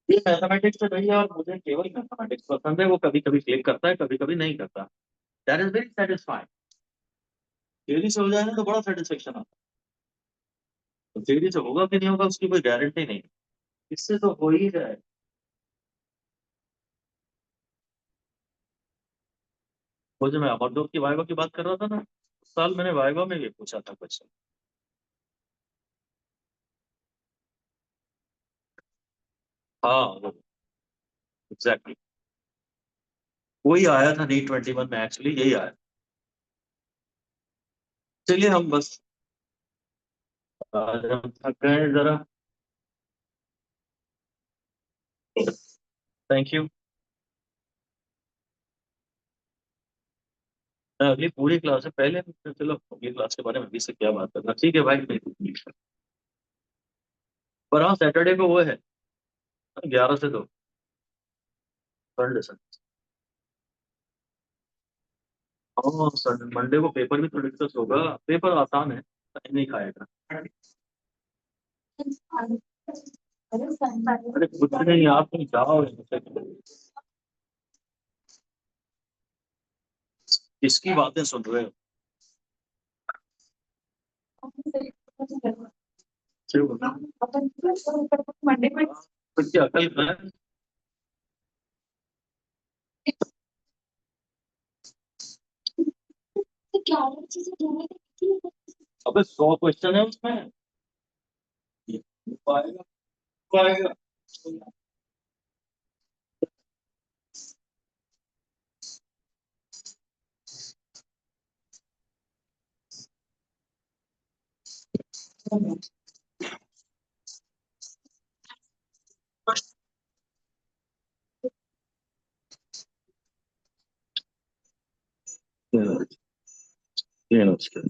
ये मैथमेटिक्स से भैया, और मुझे केवल मैथमेटिक्स पसंद है, वो कभी कभी क्लिक करता है, कभी कभी नहीं करता। That is very satisfying. Theory से हो जाए ना तो बड़ा सेटिस्फेक्शन आता है, तो थ्योरी से होगा कि नहीं होगा उसकी कोई गारंटी नहीं, इससे तो हो ही जाए। वो जो मैं अमरदोत की वाइवा की बात कर रहा था ना, उस साल मैंने वाइवा में भी पूछा था क्वेश्चन। हाँ वो एग्जैक्टली वही आया था नीट 21 में, एक्चुअली यही आया। चलिए हम बस आज हम थक गए हैं जरा। Thank you. मैं अगली पूरी क्लास है पहले, फिर चलो अगली क्लास के बारे में अभी से क्या बात करना, ठीक है भाई। पर हाँ सैटरडे को वो है 11 से 2, संडे से। हाँ सर मंडे को पेपर भी तो डिस्कस होगा, पेपर आसान है, टाइम नहीं खाएगा। अरे कुछ नहीं, आप तुम जाओ यहाँ से। किसकी बातें सुन रहे हो? क्यों? कुछ की अकल कहाँ है? अबे 100 क्वेश्चन है उसमें, ये पाएगा पाएगा। ये नमस्कार।